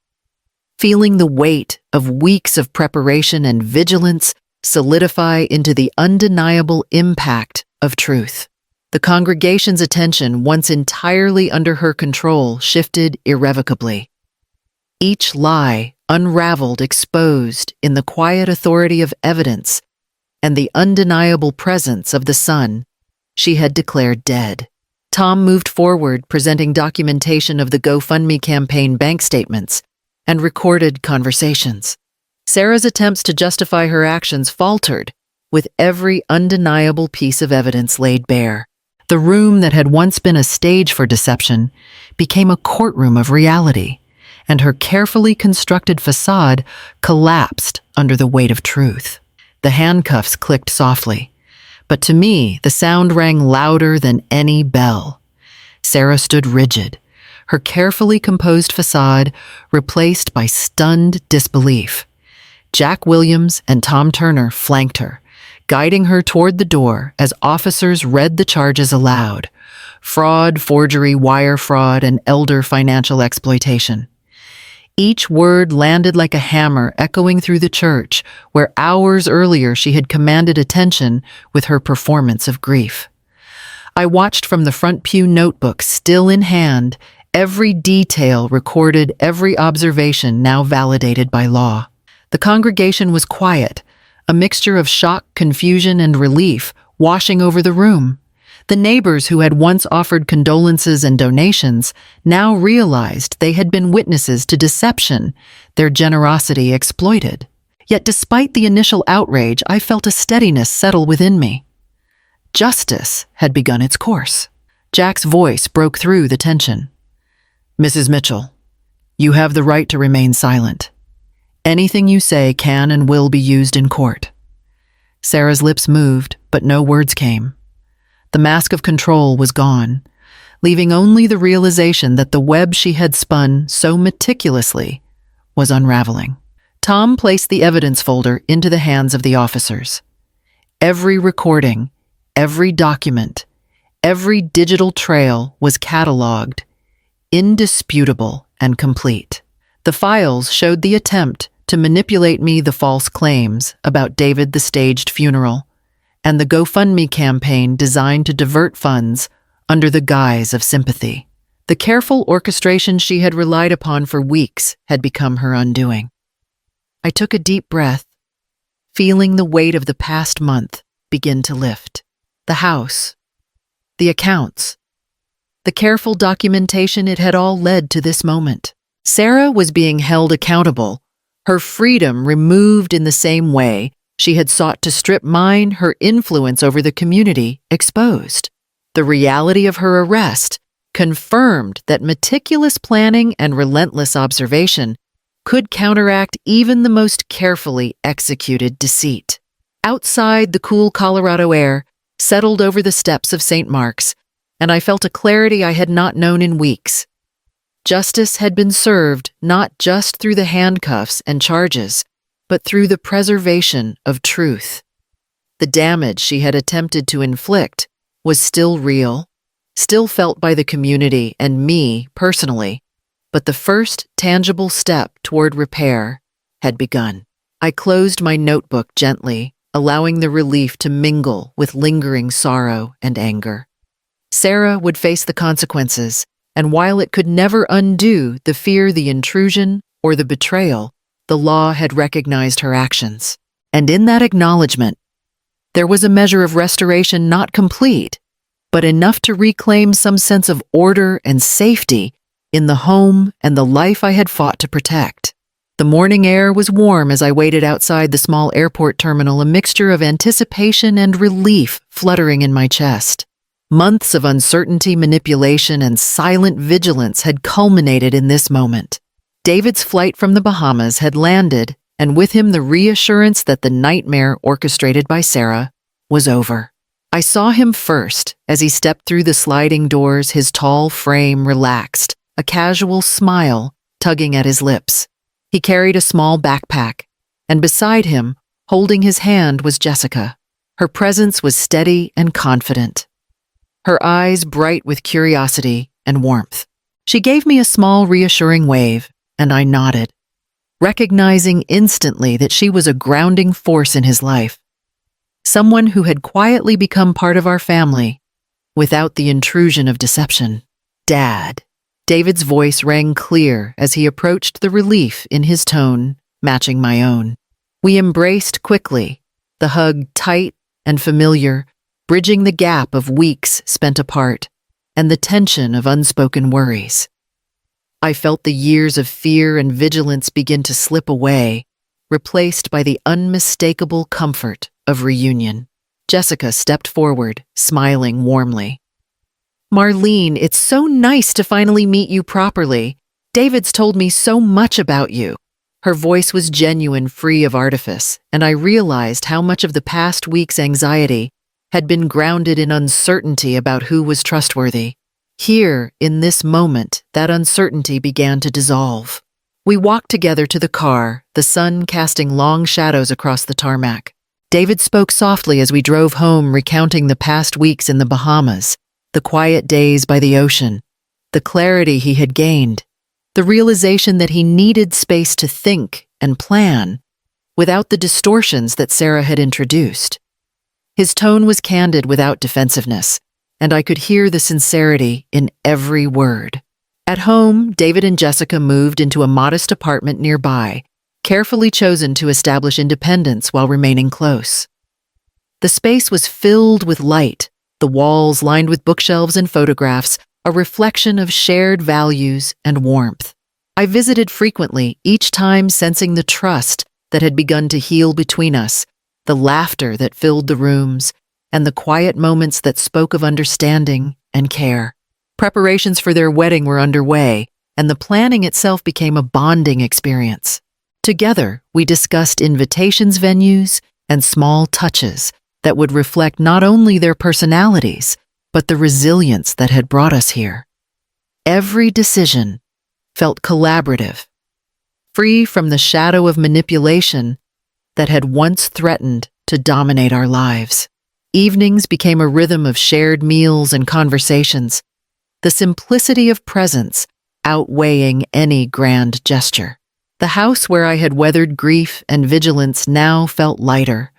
feeling the weight of weeks of preparation and vigilance solidify into the undeniable impact of truth. The congregation's attention, once entirely under her control, shifted irrevocably. Each lie unraveled, exposed in the quiet authority of evidence and the undeniable presence of the son she had declared dead. Tom moved forward, presenting documentation of the GoFundMe campaign bank statements and recorded conversations. Sarah's attempts to justify her actions faltered with every undeniable piece of evidence laid bare. The room that had once been a stage for deception became a courtroom of reality, and her carefully constructed facade collapsed under the weight of truth. The handcuffs clicked softly, but to me, the sound rang louder than any bell. Sarah stood rigid, her carefully composed facade replaced by stunned disbelief. Jack Williams and Tom Turner flanked her, guiding her toward the door as officers read the charges aloud: fraud, forgery, wire fraud, and elder financial exploitation. Each word landed like a hammer echoing through the church, where hours earlier she had commanded attention with her performance of grief. I watched from the front pew notebook, still in hand, every detail recorded, every observation now validated by law. The congregation was quiet, a mixture of shock, confusion, and relief washing over the room. The neighbors who had once offered condolences and donations now realized they had been witnesses to deception, their generosity exploited. Yet despite the initial outrage, I felt a steadiness settle within me. Justice had begun its course. Jack's voice broke through the tension. "Mrs. Mitchell, you have the right to remain silent. Anything you say can and will be used in court." Sarah's lips moved, but no words came. The mask of control was gone, leaving only the realization that the web she had spun so meticulously was unraveling. Tom placed the evidence folder into the hands of the officers. Every recording, every document, every digital trail was cataloged, indisputable and complete. The files showed the attempt to manipulate me, the false claims about David the staged funeral, and the GoFundMe campaign designed to divert funds under the guise of sympathy. The careful orchestration she had relied upon for weeks had become her undoing. I took a deep breath, feeling the weight of the past month begin to lift. The house, the accounts, the careful documentation, it had all led to this moment. Sarah was being held accountable, her freedom removed in the same way she had sought to strip mine, her influence over the community exposed. The reality of her arrest confirmed that meticulous planning and relentless observation could counteract even the most carefully executed deceit. Outside, the cool Colorado air settled over the steps of St. Mark's, and I felt a clarity I had not known in weeks. Justice had been served not just through the handcuffs and charges, but through the preservation of truth. The damage she had attempted to inflict was still real, still felt by the community and me personally, but the first tangible step toward repair had begun. I closed my notebook gently, allowing the relief to mingle with lingering sorrow and anger. Sarah would face the consequences, and while it could never undo the fear, the intrusion, or the betrayal, the law had recognized her actions. And in that acknowledgement, there was a measure of restoration not complete, but enough to reclaim some sense of order and safety in the home and the life I had fought to protect. The morning air was warm as I waited outside the small airport terminal, a mixture of anticipation and relief fluttering in my chest. Months of uncertainty, manipulation, and silent vigilance had culminated in this moment. David's flight from the Bahamas had landed, and with him the reassurance that the nightmare orchestrated by Sarah was over. I saw him first as he stepped through the sliding doors, his tall frame relaxed, a casual smile tugging at his lips. He carried a small backpack, and beside him, holding his hand, was Jessica. Her presence was steady and confident, her eyes bright with curiosity and warmth. She gave me a small, reassuring wave, and I nodded, recognizing instantly that she was a grounding force in his life, someone who had quietly become part of our family without the intrusion of deception. "Dad." David's voice rang clear as he approached, the relief in his tone matching my own. We embraced quickly, the hug tight and familiar, bridging the gap of weeks spent apart and the tension of unspoken worries. I felt the years of fear and vigilance begin to slip away, replaced by the unmistakable comfort of reunion. Jessica stepped forward, smiling warmly. "Marlene, it's so nice to finally meet you properly. David's told me so much about you." Her voice was genuine, free of artifice, and I realized how much of the past week's anxiety had been grounded in uncertainty about who was trustworthy. Here, in this moment, that uncertainty began to dissolve. We walked together to the car, the sun casting long shadows across the tarmac. David spoke softly as we drove home, recounting the past weeks in the Bahamas, the quiet days by the ocean, the clarity he had gained, the realization that he needed space to think and plan without the distortions that Sarah had introduced. His tone was candid without defensiveness, and I could hear the sincerity in every word. At home, David and Jessica moved into a modest apartment nearby, carefully chosen to establish independence while remaining close. The space was filled with light, the walls lined with bookshelves and photographs, a reflection of shared values and warmth. I visited frequently, each time sensing the trust that had begun to heal between us, the laughter that filled the rooms, and the quiet moments that spoke of understanding and care. Preparations for their wedding were underway, and the planning itself became a bonding experience. Together, we discussed invitations, venues, and small touches that would reflect not only their personalities, but the resilience that had brought us here. Every decision felt collaborative, free from the shadow of manipulation that had once threatened to dominate our lives. Evenings became a rhythm of shared meals and conversations, the simplicity of presence outweighing any grand gesture. The house where I had weathered grief and vigilance now felt lighter,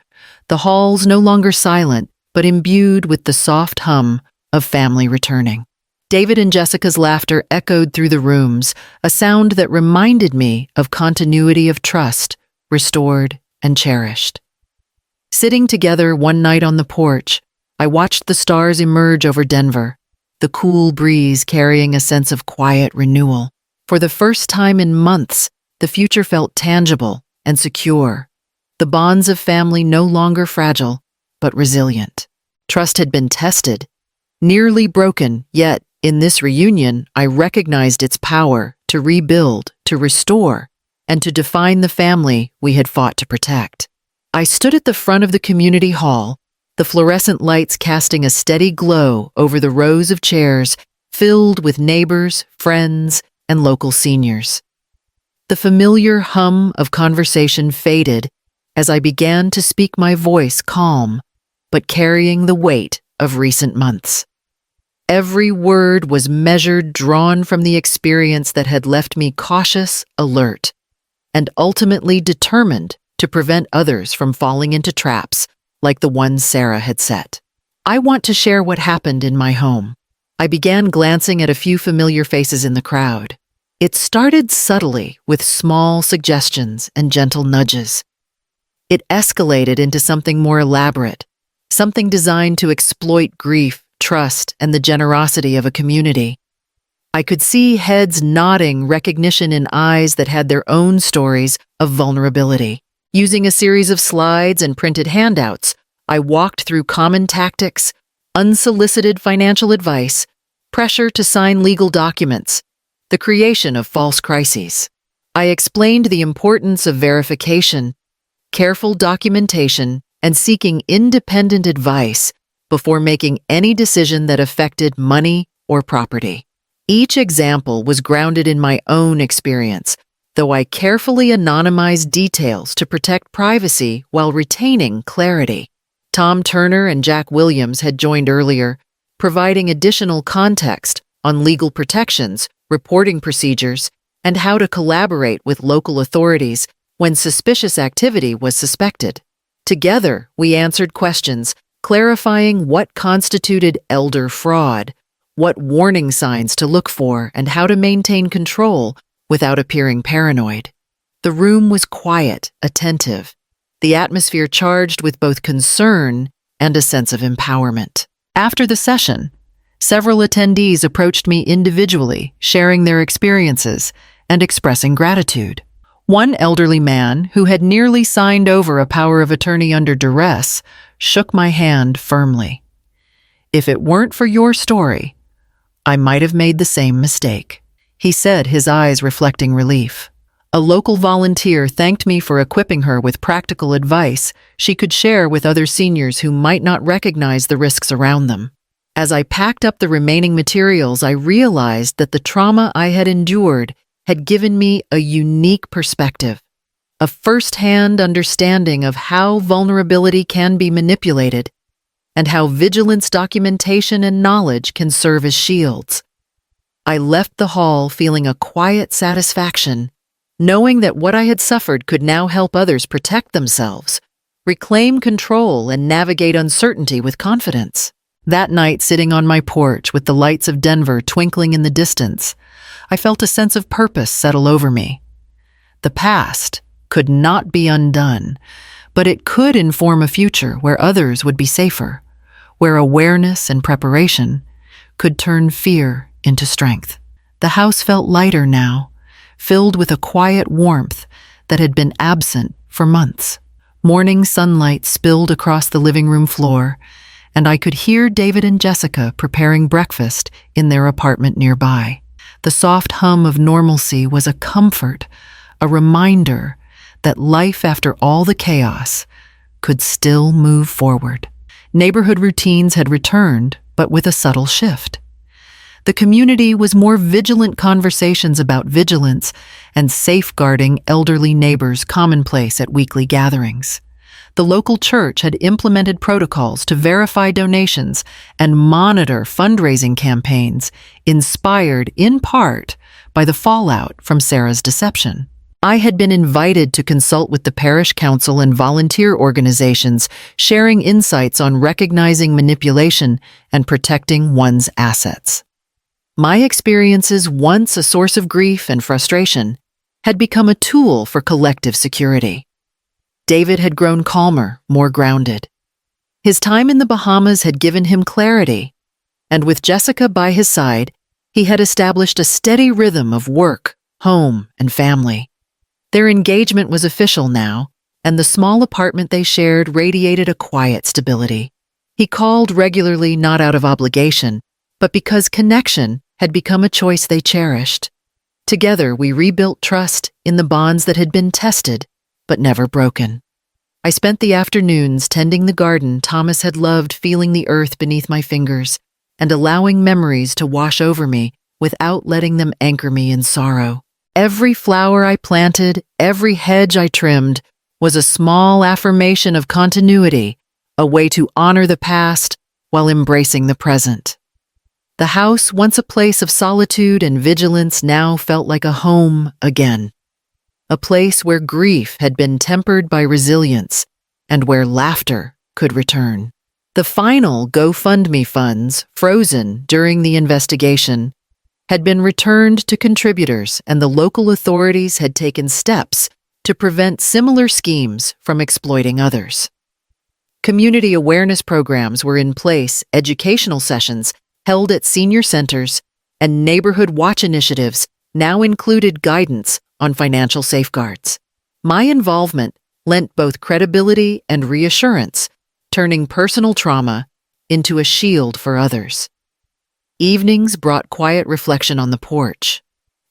the halls no longer silent, but imbued with the soft hum of family returning. David and Jessica's laughter echoed through the rooms, a sound that reminded me of continuity of trust, restored and cherished. Sitting together one night on the porch, I watched the stars emerge over Denver, the cool breeze carrying a sense of quiet renewal. For the first time in months, the future felt tangible and secure. The bonds of family no longer fragile, but resilient. Trust had been tested, nearly broken, yet in this reunion, I recognized its power to rebuild, to restore, and to define the family we had fought to protect. I stood at the front of the community hall, the fluorescent lights casting a steady glow over the rows of chairs filled with neighbors, friends, and local seniors. The familiar hum of conversation faded as I began to speak, my voice calm, but carrying the weight of recent months. Every word was measured, drawn from the experience that had left me cautious, alert, and ultimately determined to prevent others from falling into traps like the ones Sarah had set. I want to share what happened in my home. I began glancing at a few familiar faces in the crowd. It started subtly with small suggestions and gentle nudges. It escalated into something more elaborate, something designed to exploit grief, trust, and the generosity of a community. I could see heads nodding recognition in eyes that had their own stories of vulnerability. Using a series of slides and printed handouts, I walked through common tactics, unsolicited financial advice, pressure to sign legal documents, the creation of false crises. I explained the importance of verification, careful documentation, and seeking independent advice before making any decision that affected money or property. Each example was grounded in my own experience, though I carefully anonymized details to protect privacy while retaining clarity. Tom Turner and Jack Williams had joined earlier, providing additional context on legal protections, reporting procedures, and how to collaborate with local authorities when suspicious activity was suspected. Together, we answered questions, clarifying what constituted elder fraud, what warning signs to look for, and how to maintain control without appearing paranoid. The room was quiet, attentive, the atmosphere charged with both concern and a sense of empowerment. After the session, several attendees approached me individually, sharing their experiences and expressing gratitude. One elderly man, who had nearly signed over a power of attorney under duress, shook my hand firmly. "If it weren't for your story, I might have made the same mistake," he said, his eyes reflecting relief. A local volunteer thanked me for equipping her with practical advice she could share with other seniors who might not recognize the risks around them. As I packed up the remaining materials, I realized that the trauma I had endured had given me a unique perspective, a first-hand understanding of how vulnerability can be manipulated and how vigilance, documentation, and knowledge can serve as shields. I left the hall feeling a quiet satisfaction, knowing that what I had suffered could now help others protect themselves, reclaim control, and navigate uncertainty with confidence. That night, sitting on my porch with the lights of Denver twinkling in the distance, I felt a sense of purpose settle over me. The past could not be undone, but it could inform a future where others would be safer, where awareness and preparation could turn fear into strength. The house felt lighter now, filled with a quiet warmth that had been absent for months. Morning sunlight spilled across the living room floor, and I could hear David and Jessica preparing breakfast in their apartment nearby. The soft hum of normalcy was a comfort, a reminder that life after all the chaos could still move forward. Neighborhood routines had returned, but with a subtle shift. The community was more vigilant, conversations about vigilance and safeguarding elderly neighbors commonplace at weekly gatherings. The local church had implemented protocols to verify donations and monitor fundraising campaigns, inspired in part by the fallout from Sarah's deception. I had been invited to consult with the parish council and volunteer organizations, sharing insights on recognizing manipulation and protecting one's assets. My experiences, once a source of grief and frustration, had become a tool for collective security. David had grown calmer, more grounded. His time in the Bahamas had given him clarity, and with Jessica by his side, he had established a steady rhythm of work, home, and family. Their engagement was official now, and the small apartment they shared radiated a quiet stability. He called regularly not out of obligation, but because connection had become a choice they cherished. Together, we rebuilt trust in the bonds that had been tested, but never broken. I spent the afternoons tending the garden Thomas had loved, feeling the earth beneath my fingers, and allowing memories to wash over me without letting them anchor me in sorrow. Every flower I planted, every hedge I trimmed, was a small affirmation of continuity, a way to honor the past while embracing the present. The house, once a place of solitude and vigilance, now felt like a home again. a place where grief had been tempered by resilience and where laughter could return. The final GoFundMe funds, frozen during the investigation, had been returned to contributors, and the local authorities had taken steps to prevent similar schemes from exploiting others. Community awareness programs were in place, educational sessions held at senior centers, and neighborhood watch initiatives now included guidance on financial safeguards. My involvement lent both credibility and reassurance, turning personal trauma into a shield for others. Evenings brought quiet reflection on the porch.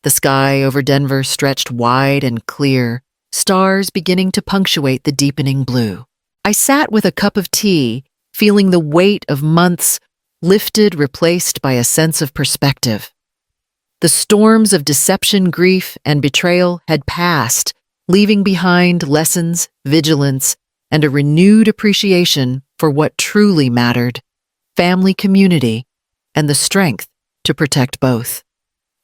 The sky over Denver stretched wide and clear, stars beginning to punctuate the deepening blue. I sat with a cup of tea, feeling the weight of months lifted, replaced by a sense of perspective. The storms of deception, grief, and betrayal had passed, leaving behind lessons, vigilance, and a renewed appreciation for what truly mattered: family, community, and the strength to protect both.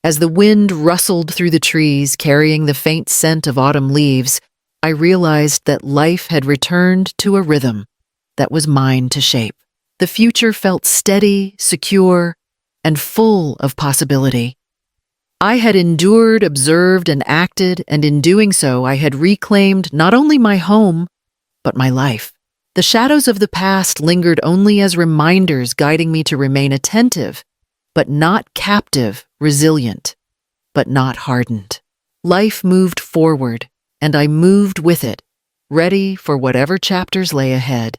As the wind rustled through the trees, carrying the faint scent of autumn leaves, I realized that life had returned to a rhythm that was mine to shape. The future felt steady, secure, and full of possibility. I had endured, observed, and acted, and in doing so, I had reclaimed not only my home, but my life. The shadows of the past lingered only as reminders, guiding me to remain attentive, but not captive, resilient, but not hardened. Life moved forward, and I moved with it, ready for whatever chapters lay ahead.